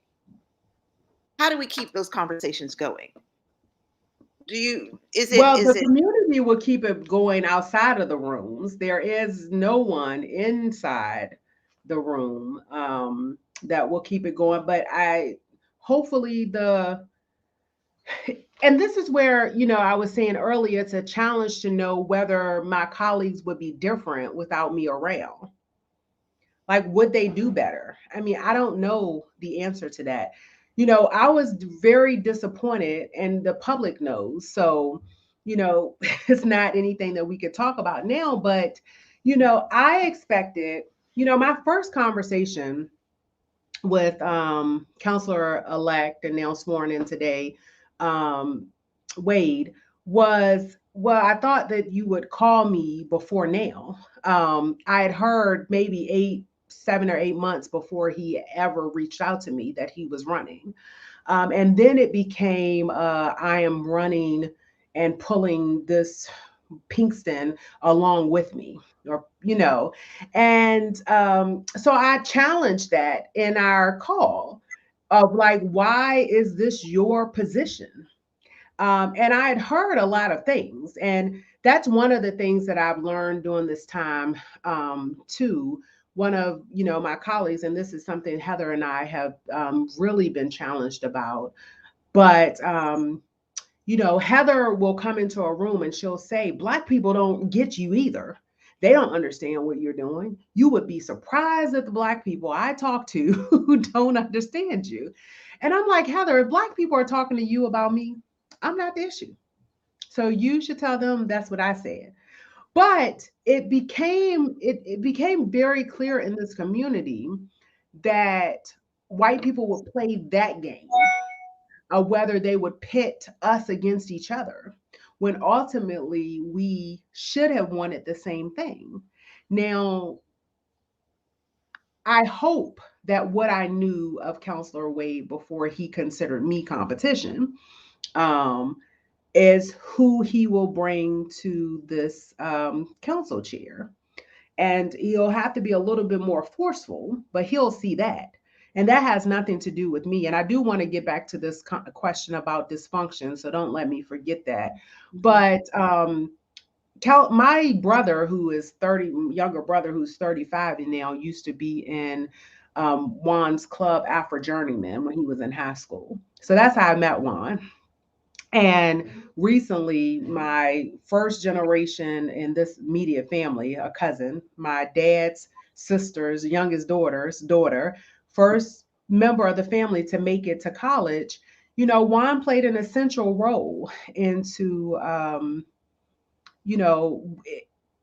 how do we keep those conversations going? Well, Is the it, community will keep it going outside of the rooms. There is no one inside the room that will keep it going. But hopefully, and this is where, I was saying earlier, it's a challenge to know whether my colleagues would be different without me around. Like, would they do better? I mean, I don't know the answer to that. I was very disappointed, and the public knows. So, it's not anything that we could talk about now. But, I expected, my first conversation with counselor elect and now sworn in today, um, Wade, was, well, I thought that you would call me before now. I had heard maybe 7 or 8 months before he ever reached out to me that he was running. And then it became, I am running and pulling this Pinkston along with me, or, and so I challenged that in our call of like, why is this your position? And I had heard a lot of things. And that's one of the things that I've learned during this time, too. One of, my colleagues, and this is something Heather and I have really been challenged about. But, Heather will come into a room and she'll say, Black people don't get you either. They don't understand what you're doing. You would be surprised at the Black people I talk to who don't understand you. And I'm like, Heather, if Black people are talking to you about me, I'm not the issue. So you should tell them that's what I said. But it became very clear in this community that white people would play that game of whether they would pit us against each other, when ultimately we should have wanted the same thing. Now, I hope that what I knew of Counselor Wade before he considered me competition, um, is who he will bring to this council chair. And he'll have to be a little bit more forceful, but he'll see that. And that has nothing to do with me. And I do want to get back to this question about dysfunction, so don't let me forget that. But my brother, who is 30, younger brother who's 35 and now, used to be in Juan's club Afro Journeyman when he was in high school. So that's how I met Juan. And recently, my first generation in this media family, a cousin, my dad's sister's youngest daughter, first member of the family to make it to college, Juan played an essential role into, you know,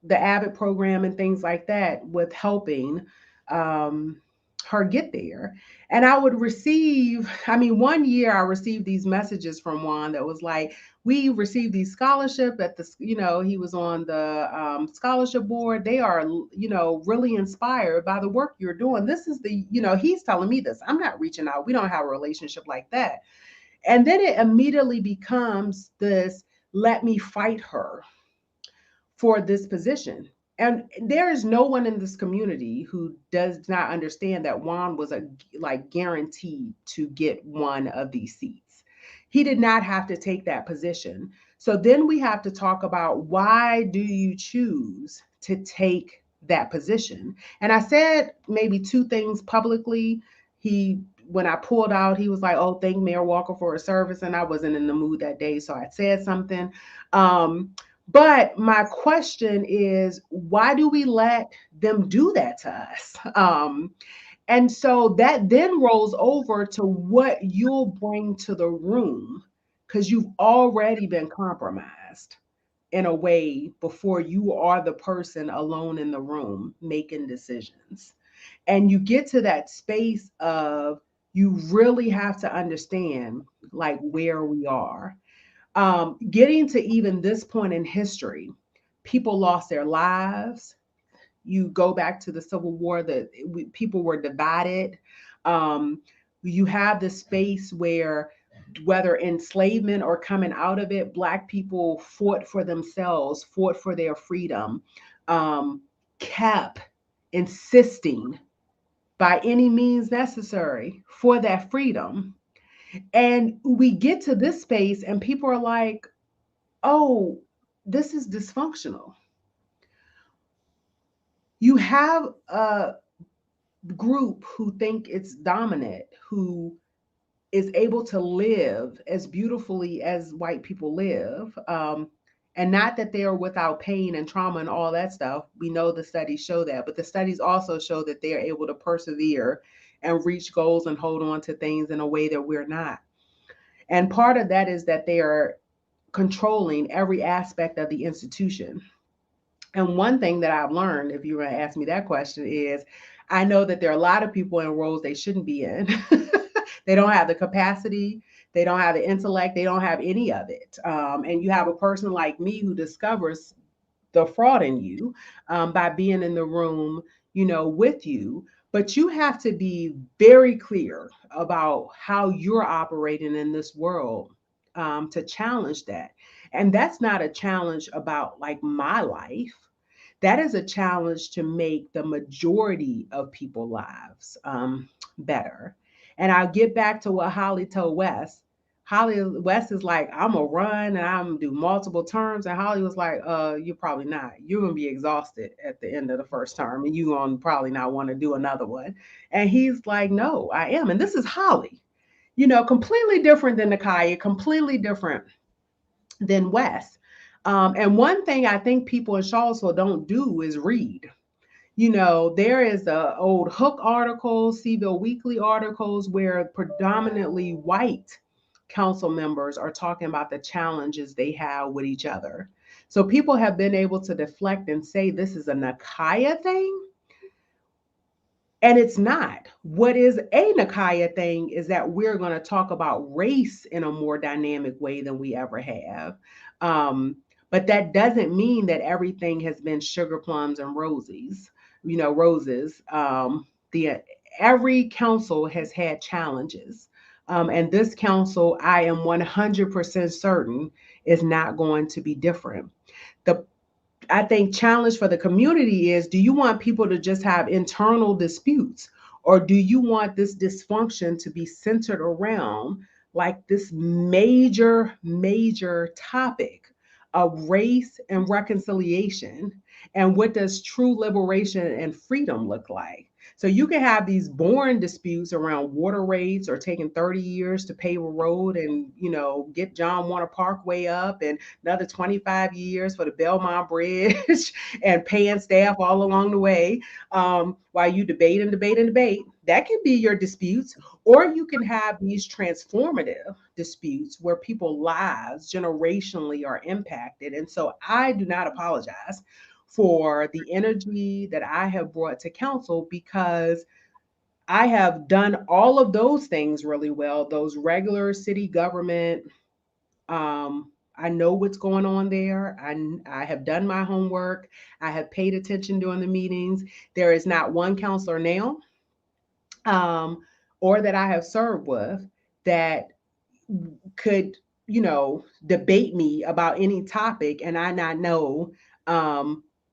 the Abbott program and things like that, with helping um, her get there. And I would receive, I mean, one year I received these messages from Juan that was like, we received these scholarship at the, he was on the scholarship board. They are, really inspired by the work you're doing. This is the, he's telling me this. I'm not reaching out. We don't have a relationship like that. And then it immediately becomes this, let me fight her for this position. And there is no one in this community who does not understand that Juan was guaranteed to get one of these seats. He did not have to take that position. So then we have to talk about, why do you choose to take that position? And I said maybe two things publicly. When I pulled out, he was like, oh, thank Mayor Walker for her service. And I wasn't in the mood that day, so I said something. But my question is, why do we let them do that to us? And so that then rolls over to what you'll bring to the room, because you've already been compromised in a way before you are the person alone in the room making decisions. And you get to that space of, you really have to understand like where we are. Getting to even this point in history, people lost their lives. you go back to the Civil War, that people were divided. You have this space where, whether enslavement or coming out of it, Black people fought for themselves, fought for their freedom, kept insisting by any means necessary for that freedom. And we get to this space and people are like, oh, this is dysfunctional. You have a group who think it's dominant, who is able to live as beautifully as white people live. And not that they are without pain and trauma and all that stuff. We know the studies show that, but the studies also show that they are able to persevere and reach goals and hold on to things in a way that we're not. And part of that is that they are controlling every aspect of the institution. And one thing that I've learned, if you're going to ask me that question, is I know that there are a lot of people in roles they shouldn't be in. They don't have the capacity, they don't have the intellect, they don't have any of it. And you have a person like me who discovers the fraud in you by being in the room, with you. But you have to be very clear about how you're operating in this world to challenge that. And that's not a challenge about like my life. That is a challenge to make the majority of people's lives better. And I'll get back to what Holly told Wes. Holly West is like, I'm gonna run and I'm gonna do multiple terms. And Holly was like, you're probably not. You're gonna be exhausted at the end of the first term and you're gonna probably not want to do another one. And he's like, no, I am. And this is Holly, completely different than Nikayuh, completely different than Wes. And one thing I think people in Charlottesville don't do is read. There is a old Hook article, Seville Weekly articles, where predominantly white council members are talking about the challenges they have with each other. So people have been able to deflect and say this is a Nikayuh thing. And it's not. What is a Nikayuh thing is that we're going to talk about race in a more dynamic way than we ever have. But that doesn't mean that everything has been sugar plums and roses. Roses. Every council has had challenges. And this council, I am 100% certain, is not going to be different. I think challenge for the community is, do you want people to just have internal disputes, or do you want this dysfunction to be centered around like this major topic of race and reconciliation? And what does true liberation and freedom look like? So you can have these boring disputes around water rates or taking 30 years to pave a road and, get John Warner Parkway up, and another 25 years for the Belmont Bridge and paying staff all along the way while you debate. That can be your disputes. Or you can have these transformative disputes where people's lives generationally are impacted. And so I do not apologize for the energy that I have brought to council, because I have done all of those things really well, those regular city government. I know what's going on there. I have done my homework. I have paid attention during the meetings. There is not one counselor now or that I have served with that could, debate me about any topic and I not know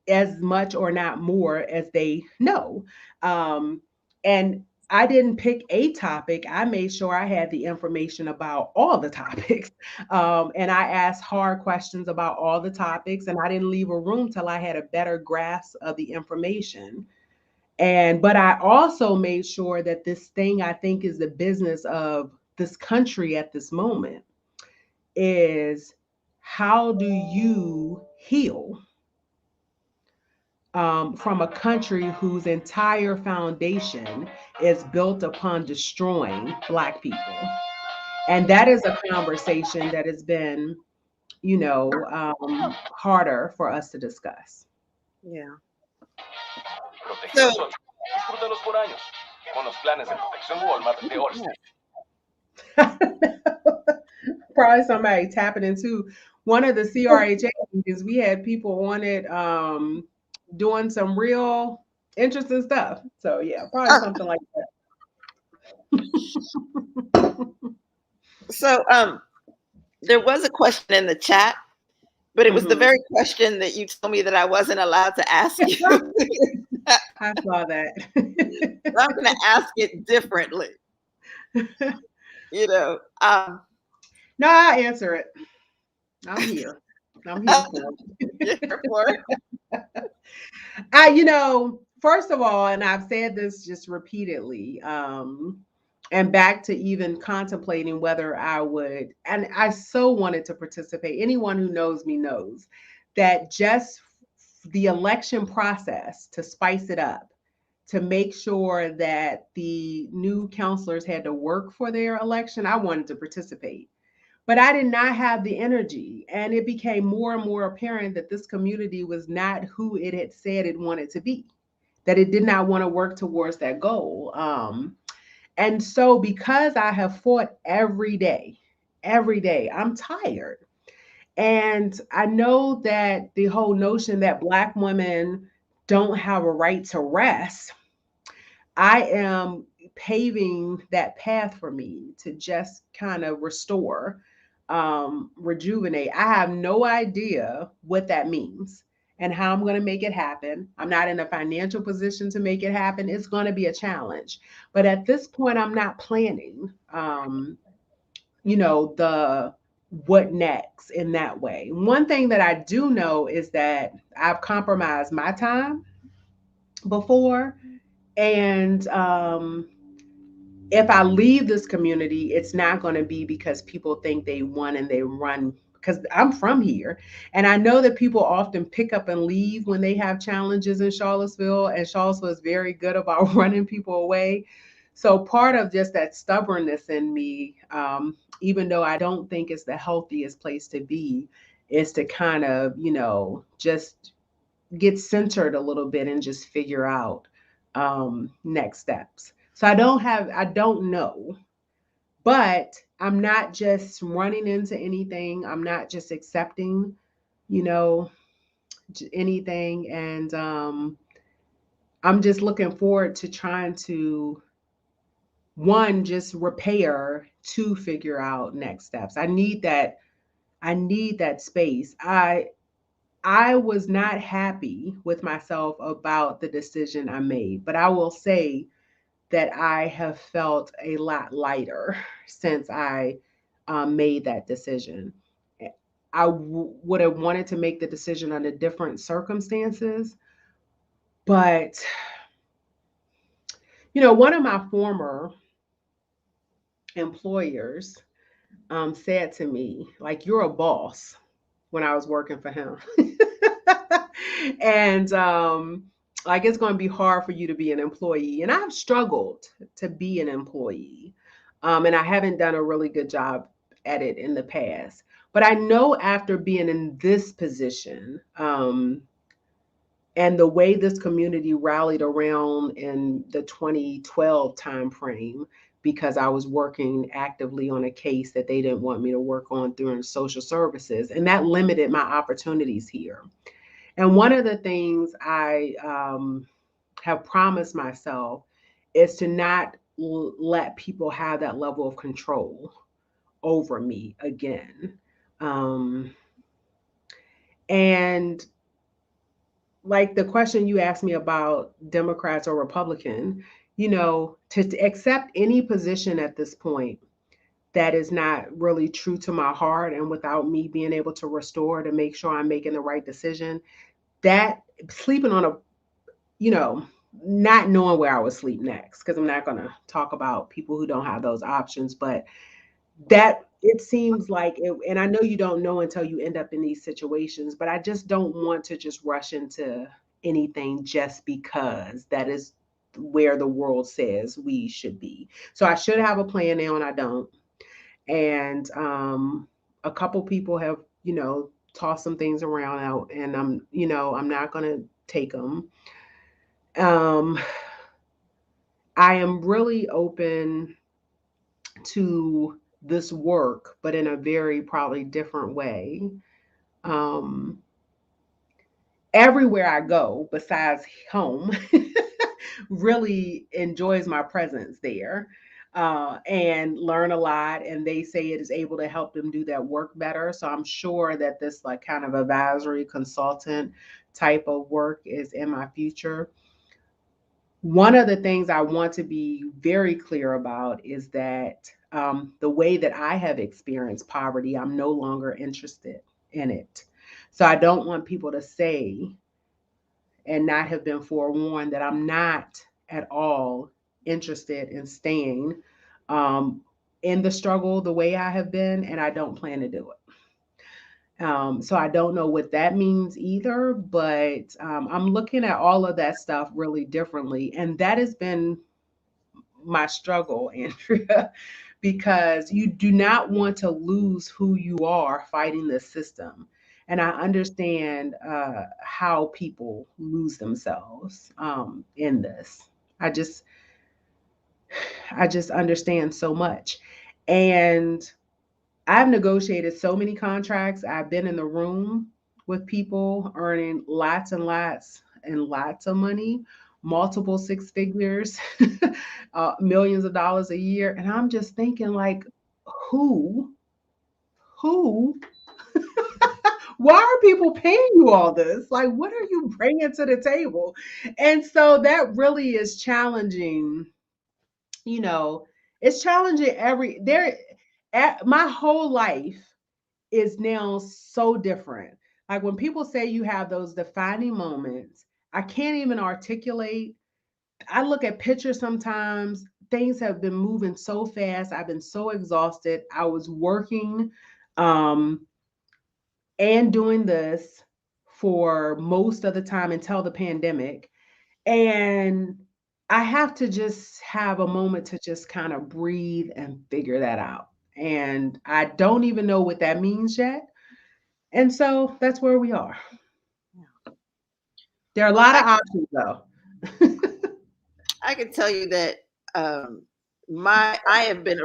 as much or not more as they know. And I didn't pick a topic. I made sure I had the information about all the topics. And I asked hard questions about all the topics, and I didn't leave a room till I had a better grasp of the information. But I also made sure that this thing I think is the business of this country at this moment is, how do you heal from a country whose entire foundation is built upon destroying Black people? And that is a conversation that has been, harder for us to discuss. Yeah. So, probably somebody tapping into one of the CRHA meetings. We had people on it doing some real interesting stuff. So yeah, probably Uh, something like so there was a question in the chat, but it was the that. very question that you told me that I wasn't allowed to ask you. I saw that. I'm going to ask it differently. You know, No, I'll answer it. I'm here. I'm here for it. here for it. First of all, and I've said this just repeatedly, and back to even contemplating whether I would, and I so wanted to participate. Anyone who knows me knows that just the election process to spice it up, to make sure that the new counselors had to work for their election, I wanted to participate. But I did not have the energy. And it became more and more apparent that this community was not who it had said it wanted to be, that it did not want to work towards that goal. And so, because I have fought every day, I'm tired. And I know that the whole notion that Black women don't have a right to rest, I am paving that path for me to just kind of restore, rejuvenate. I have no idea what that means and how I'm going to make it happen. I'm not in a financial position to make it happen. It's going to be a challenge. But at this point, I'm not planning, the what next in that way. One thing that I do know is that I've compromised my time before. And if I leave this community, it's not going to be because people think they won and they run, because I'm from here. And I know that people often pick up and leave when they have challenges in Charlottesville, and Charlottesville is very good about running people away. So part of just that stubbornness in me, even though I don't think it's the healthiest place to be, is to kind of, just get centered a little bit and just figure out next steps. So I don't know, but I'm not just running into anything. I'm not just accepting, you know, anything. And I'm just looking forward to trying to, one, just repair, two, figure out next steps. I need that space. I was not happy with myself about the decision I made, but I will say that I have felt a lot lighter since I made that decision. Would have wanted to make the decision under different circumstances, but one of my former employers said to me, like, "You're a boss," when I was working for him. And like, it's going to be hard for you to be an employee. And I've struggled to be an employee. And I haven't done a really good job at it in the past. But I know after being in this position, and the way this community rallied around in the 2012 timeframe, because I was working actively on a case that they didn't want me to work on through social services, and that limited my opportunities here. And one of the things I have promised myself is to not let people have that level of control over me again. And like the question you asked me about Democrats or Republican, to accept any position at this point that is not really true to my heart, and without me being able to restore to make sure I'm making the right decision, that sleeping on a, not knowing where I would sleep next, because I'm not going to talk about people who don't have those options, but that it seems like it, and I know you don't know until you end up in these situations, but I just don't want to just rush into anything just because that is where the world says we should be. So I should have a plan now, and I don't. And a couple people have, tossed some things around out, and I'm not going to take them. um I am really open to this work, but in a very probably different way. Um, everywhere I go besides home really enjoys my presence there, and learn a lot. And they say it is able to help them do that work better. So I'm sure that this like kind of advisory consultant type of work is in my future. One of the things I want to be very clear about is that the way that I have experienced poverty, I'm no longer interested in it. So I don't want people to say and not have been forewarned that I'm not at all interested in staying um, in the struggle the way I have been, and I don't plan to do it. So I don't know what that means either, but I'm looking at all of that stuff really differently. And that has been my struggle, Andrea, because you do not want to lose who you are fighting the system. And I understand how people lose themselves in this. I just, I just understand so much. And I've negotiated so many contracts. I've been in the room with people earning lots and lots and lots of money, multiple six figures, millions of dollars a year. And I'm just thinking, like, who, who, why are people paying you all this? Like, what are you bringing to the table? And so that really is challenging, you know, it's challenging my whole life is now so different. Like when people say you have those defining moments, I can't even articulate. I look at pictures sometimes, things have been moving so fast. I've been so exhausted. I was working um, and doing this for most of the time until the pandemic. And I have to just have a moment to just kind of breathe and figure that out. And I don't even know what that means yet. And so that's where we are. There are a Well, lot of options though. I can tell you that um, I have been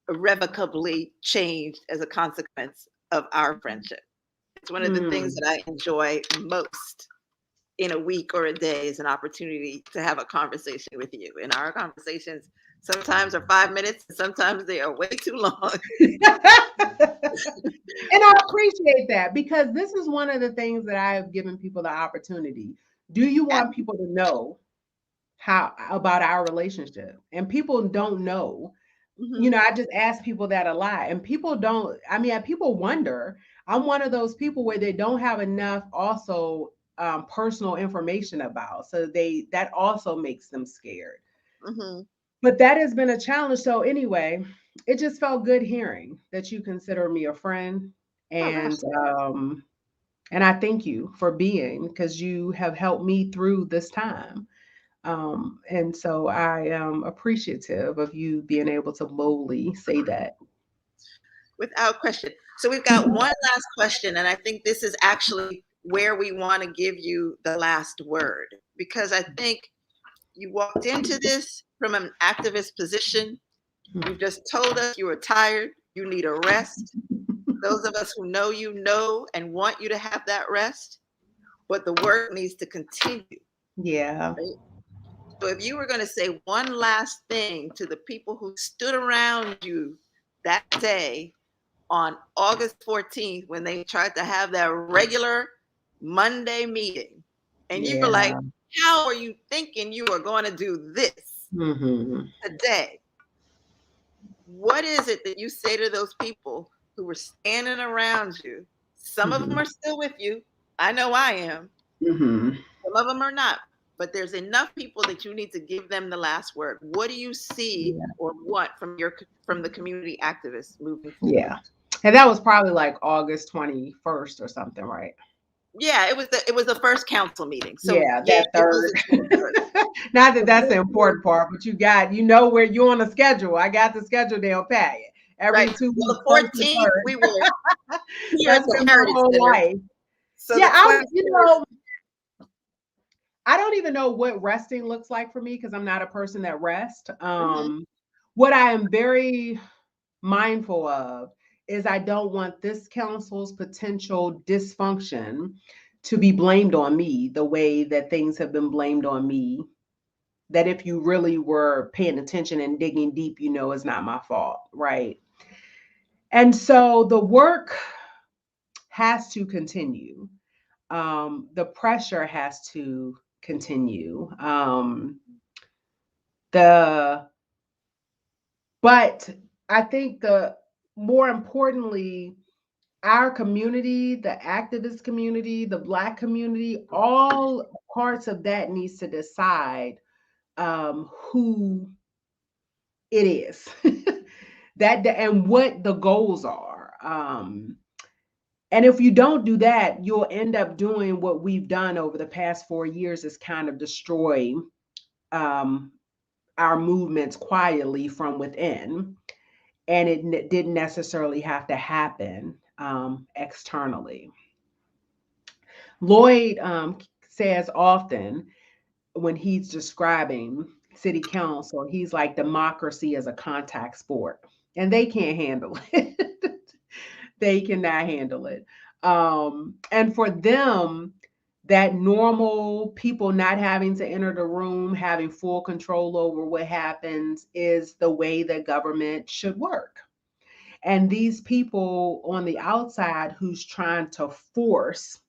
irrevocably changed as a consequence of our friendship. It's one of the things Mm, that I enjoy most in a week or a day is an opportunity to have a conversation with you. And our conversations sometimes are 5 minutes, and sometimes they are way too long. And I appreciate that because this is one of the things that I have given people the opportunity. Do you want people to know how about our relationship? And people don't know. You Mhm. know, I just ask people that a lot, and people don't. I mean, people wonder. I'm one of those people where they don't have enough also personal information about, so that also makes them scared. Mhm. But that has been a challenge. So anyway, it just felt good hearing that you consider me a friend, Oh, and absolutely. I thank you for being because you have helped me through this time. And so I am appreciative of you being able to boldly say that. Without question. So we've got one last question, and I think this is actually where we want to give you the last word because I think you walked into this from an activist position. You've just told us you are tired, you need a rest. Those of us who know you know and want you to have that rest, but the work needs to continue. Yeah. Right? So if you were going to say one last thing to the people who stood around you that day on August 14th when they tried to have that regular Monday meeting, and you were like, Yeah. how are you thinking you are going to do this Hmm. today? What is it that you say to those people who were standing around you? Some of them Hmm. are still with you. I know I am. Hmm. Some of them are not. But there's enough people that you need to give them the last word. What do you see Yeah. or want from the community activists moving forward? Yeah. And that was probably like August 21st or something, right? Yeah, it was the first council meeting. So Yeah, yeah, that it third. was the 21st. Not that The that's the 21st. important part, but you know where you're on the schedule. I got the schedule down pat. Right. Every 2 weeks, Well, the first and 14th we third. were here at That's the been my Heritage whole Center. life. So Yeah, the 21st. I don't even know what resting looks like for me because I'm not a person that rests. Mhm. What I am very mindful of is I don't want this council's potential dysfunction to be blamed on me the way that things have been blamed on me, that if you really were paying attention and digging deep, you know it's not my fault, right? And so the work has to continue. The pressure has to continue. But I think the more importantly, our community, the activist community, the Black community, all parts of that needs to decide who it is and what the goals are. And if you don't do that, you'll end up doing what we've done over the past 4 years, is kind of destroy our movements quietly from within. And it didn't necessarily have to happen externally. Lloyd says often when he's describing city council, he's like, democracy is a contact sport, and they can't handle it. They cannot handle it. And for them, that normal people not having to enter the room, having full control over what happens, is the way that government should work. And these people on the outside who's trying to force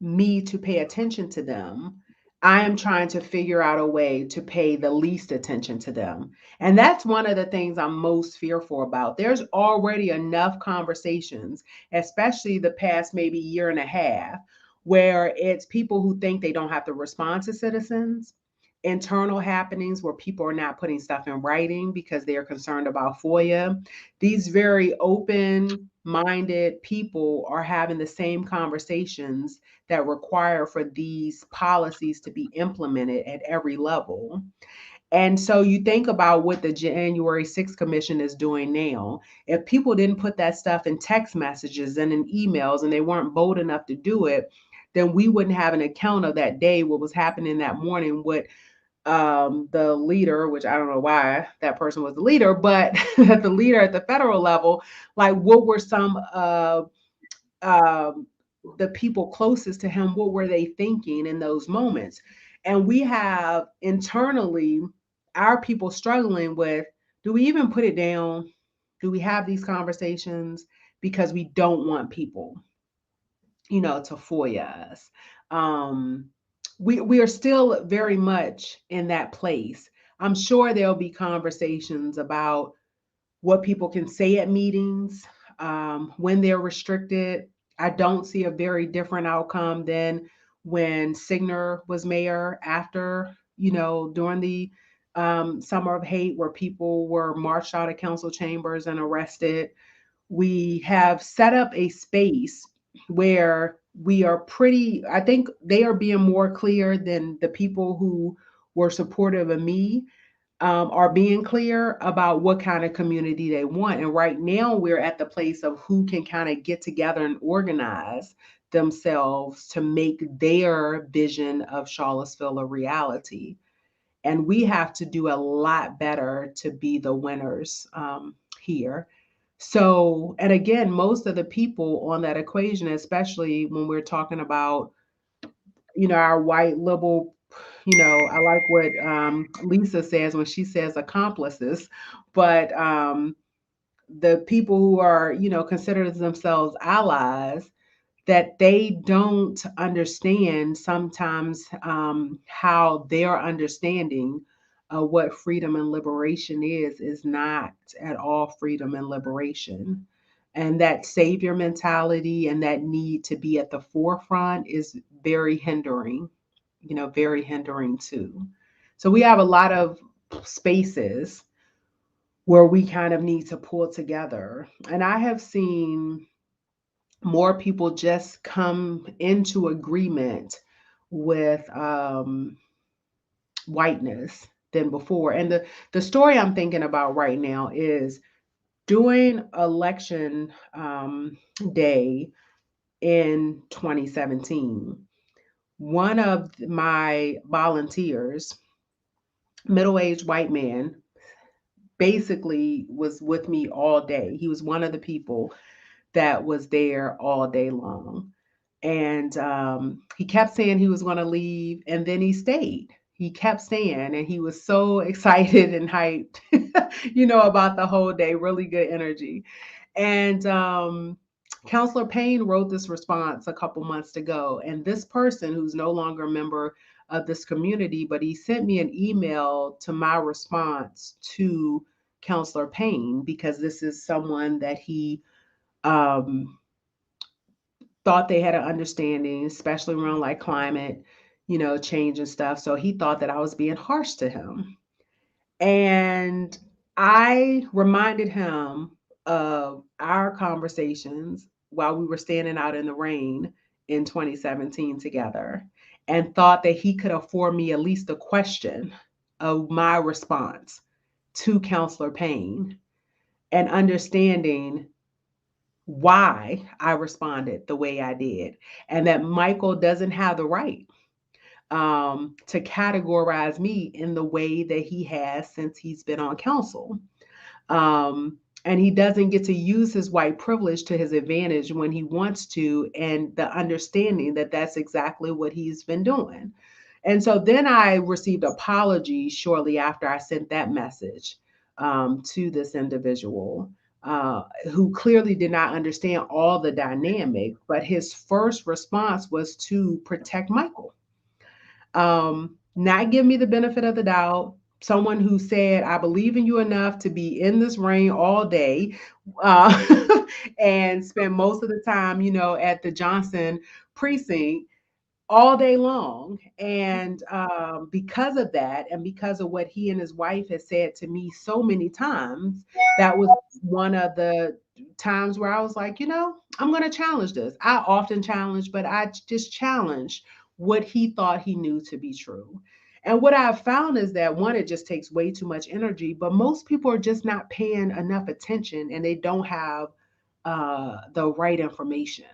me to pay attention to them, I am trying to figure out a way to pay the least attention to them. And that's one of the things I'm most fearful about. There's already enough conversations, especially the past maybe year and a half, where it's people who think they don't have to respond to citizens, internal happenings where people are not putting stuff in writing because they are concerned about FOIA. These very open-minded people are having the same conversations that require for these policies to be implemented at every level. And so you think about what the January 6th Commission is doing now. If people didn't put that stuff in text messages and in emails, and they weren't bold enough to do it, then we wouldn't have an account of that day, what was happening that morning, what the leader, which I don't know why that person was the leader, but the leader at the federal level, like what were some of the people closest to him, what were they thinking in those moments? And we have internally our people struggling with, do we even put it down? Do we have these conversations? Because we don't want people, to FOIA us. We are still very much in that place. I'm sure there'll be conversations about what people can say at meetings, when they're restricted. I don't see a very different outcome than when Signer was mayor after, during the Summer of Hate, where people were marched out of council chambers and arrested. We have set up a space where we are I think they are being more clear than the people who were supportive of me are being clear about what kind of community they want. And right now we're at the place of who can kind of get together and organize themselves to make their vision of Charlottesville a reality. And we have to do a lot better to be the winners here. So, and again, most of the people on that equation, especially when we're talking about, our white liberal, I like what Lisa says when she says accomplices, but the people who are, consider themselves allies, that they don't understand sometimes how their understanding of what freedom and liberation is not at all freedom and liberation. And that savior mentality and that need to be at the forefront is very hindering, very hindering too. So we have a lot of spaces where we kind of need to pull together. And I have seen more people just come into agreement with whiteness than before. And the story I'm thinking about right now is during election day in 2017, one of my volunteers, middle-aged white man, basically was with me all day. He was one of the people that was there all day long. And he kept saying he was going to leave, and then he stayed. He kept staying, and he was so excited and hyped, about the whole day. Really good energy. And Counselor Payne wrote this response a couple months ago, and this person, who's no longer a member of this community, but he sent me an email to my response to Counselor Payne, because this is someone that he um, thought they had an understanding, especially around like climate, change and stuff. So he thought that I was being harsh to him. And I reminded him of our conversations while we were standing out in the rain in 2017 together, and thought that he could afford me at least a question of my response to Counselor Payne, and understanding why I responded the way I did, and that Michael doesn't have the right to categorize me in the way that he has since he's been on council. And he doesn't get to use his white privilege to his advantage when he wants to, and the understanding that that's exactly what he's been doing. And so then I received apologies shortly after I sent that message to this individual, who clearly did not understand all the dynamic, but his first response was to protect Michael. Not give me the benefit of the doubt. Someone who said, I believe in you enough to be in this rain all day, and spend most of the time, at the Johnson precinct all day long. And because of that, and because of what he and his wife has said to me so many times, that was one of the times where I was like, I'm going to challenge this. I often challenge, but I just challenged what he thought he knew to be true. And what I've found is that, one, it just takes way too much energy, but most people are just not paying enough attention, and they don't have the right information.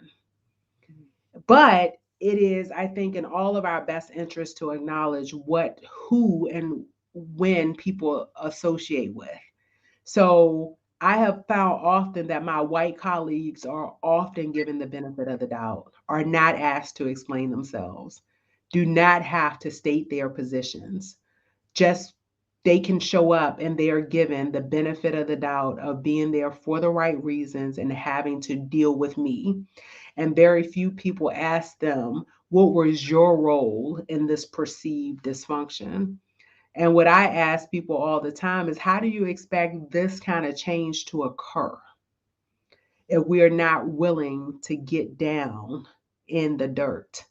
But it is, I think, in all of our best interest to acknowledge what, who, and when people associate with. So I have found often that my white colleagues are often given the benefit of the doubt, are not asked to explain themselves, do not have to state their positions. Just they can show up, and they are given the benefit of the doubt of being there for the right reasons and having to deal with me. And very few people ask them, what was your role in this perceived dysfunction? And what I ask people all the time is, how do you expect this kind of change to occur if we are not willing to get down in the dirt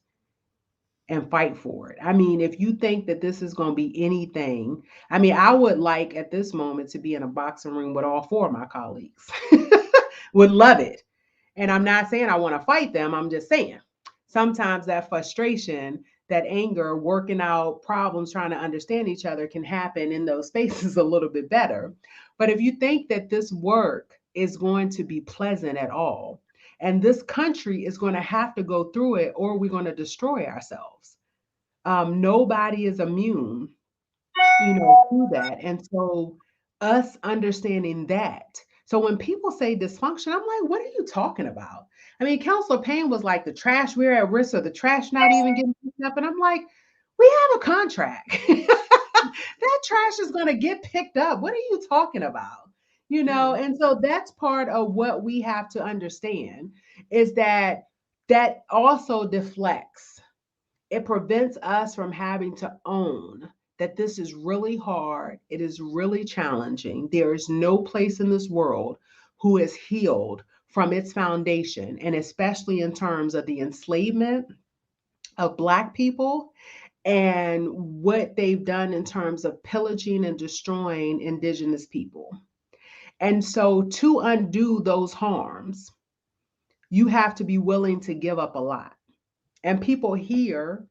and fight for it? I mean, if you think that this is going to be anything, I mean, I would like at this moment to be in a boxing ring with all four of my colleagues. Would love it. And I'm not saying I want to fight them. I'm just saying sometimes that frustration, that anger, working out problems, trying to understand each other can happen in those spaces a little bit better. But if you think that this work is going to be pleasant at all, and this country is going to have to go through it, or we're going to destroy ourselves. Nobody is immune, to that. And so us understanding that. So when people say dysfunction, I'm like, what are you talking about? I mean, Counselor Payne was like, the trash, we're at risk of the trash not even getting picked up. And I'm like, we have a contract. That trash is going to get picked up. What are you talking about? And so that's part of what we have to understand, is that that also deflects. It prevents us from having to own that this is really hard. It is really challenging. There is no place in this world who is healed from its foundation, and especially in terms of the enslavement of Black people and what they've done in terms of pillaging and destroying Indigenous people. And so to undo those harms, you have to be willing to give up a lot. And people here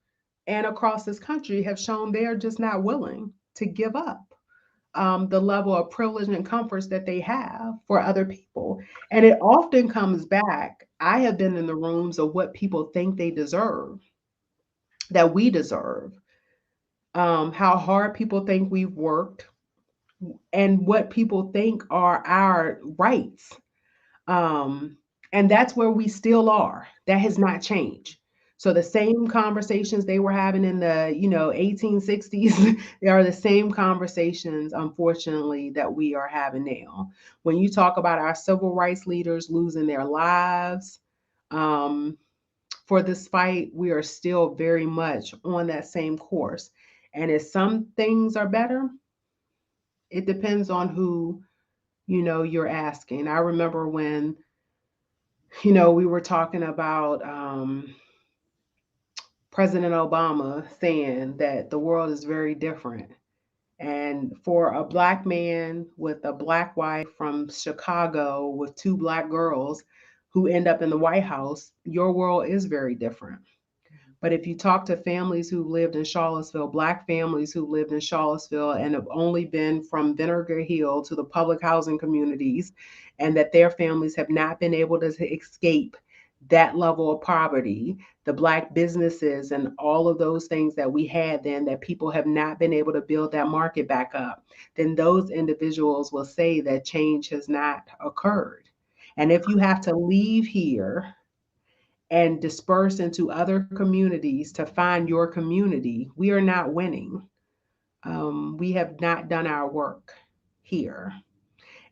and across this country have shown they are just not willing to give up the level of privilege and comforts that they have for other people. And it often comes back. I have been in the rooms of what people think they deserve, that we deserve, how hard people think we've worked, and what people think are our rights. Um, And that's where we still are. That has not changed. So the same conversations they were having in the, 1860s, they are the same conversations, unfortunately, that we are having now. When you talk about our civil rights leaders losing their lives for this fight, we are still very much on that same course. And if some things are better, it depends on who, you're asking. I remember when, we were talking about President Obama saying that the world is very different. And for a Black man with a Black wife from Chicago with two Black girls who end up in the White House, your world is very different. But if you talk to families who lived in Charlottesville, Black families who lived in Charlottesville and have only been from Vinegar Hill to the public housing communities, and that their families have not been able to escape that level of poverty, the Black businesses and all of those things that we had then, that people have not been able to build that market back up, then those individuals will say that change has not occurred. And if you have to leave here and disperse into other communities to find your community, we are not winning. We have not done our work here.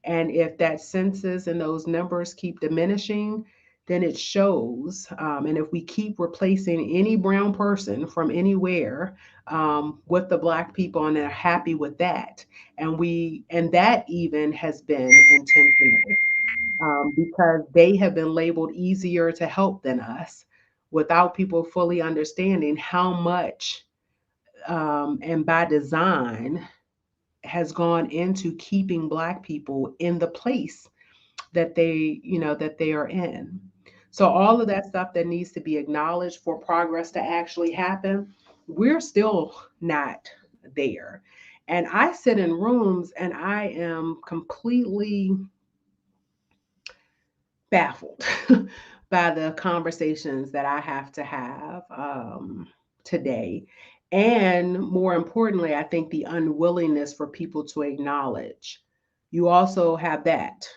And if that census and those numbers keep diminishing, then it shows. And if we keep replacing any brown person from anywhere with the Black people, and they're happy with that, and that even has been intentional because they have been labeled easier to help than us, without people fully understanding how much and by design has gone into keeping Black people in the place that they are in. So all of that stuff that needs to be acknowledged for progress to actually happen, we're still not there. And I sit in rooms and I am completely baffled by the conversations that I have to have today. And more importantly, I think the unwillingness for people to acknowledge. You also have that.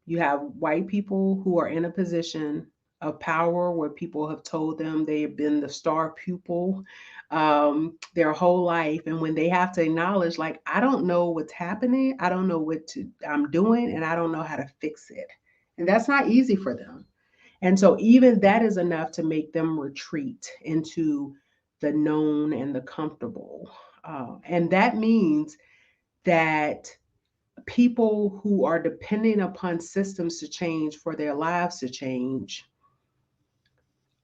You have white people who are in a position of power where people have told them they have been the star pupil their whole life. And when they have to acknowledge, like, I don't know what's happening, I don't know I'm doing, and I don't know how to fix it. And that's not easy for them. And so even that is enough to make them retreat into the known and the comfortable. And that means that people who are depending upon systems to change for their lives to change,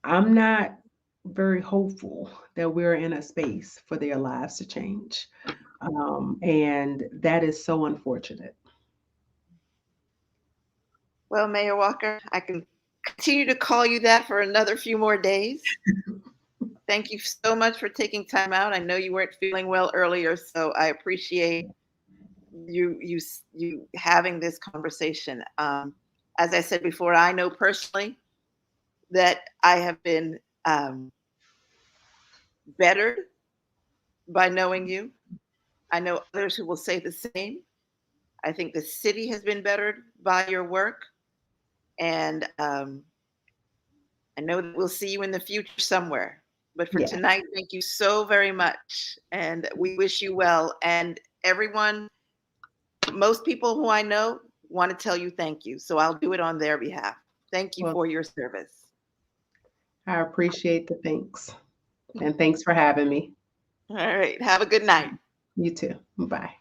I'm not very hopeful that we're in a space for their lives to change. And that is so unfortunate. Well, Mayor Walker, I can continue to call you that for another few more days. Thank you so much for taking time out. I know you weren't feeling well earlier, so I appreciate you having this conversation. As I said before, I know personally that I have been bettered by knowing you. I know others who will say the same. I think the city has been bettered by your work. And I know that we'll see you in the future somewhere. But for tonight, thank you so very much. And we wish you well. And everyone, most people who I know want to tell you thank you. So I'll do it on their behalf. Thank you for your service. I appreciate the thanks. And thanks for having me. All right. Have a good night. You too. Bye.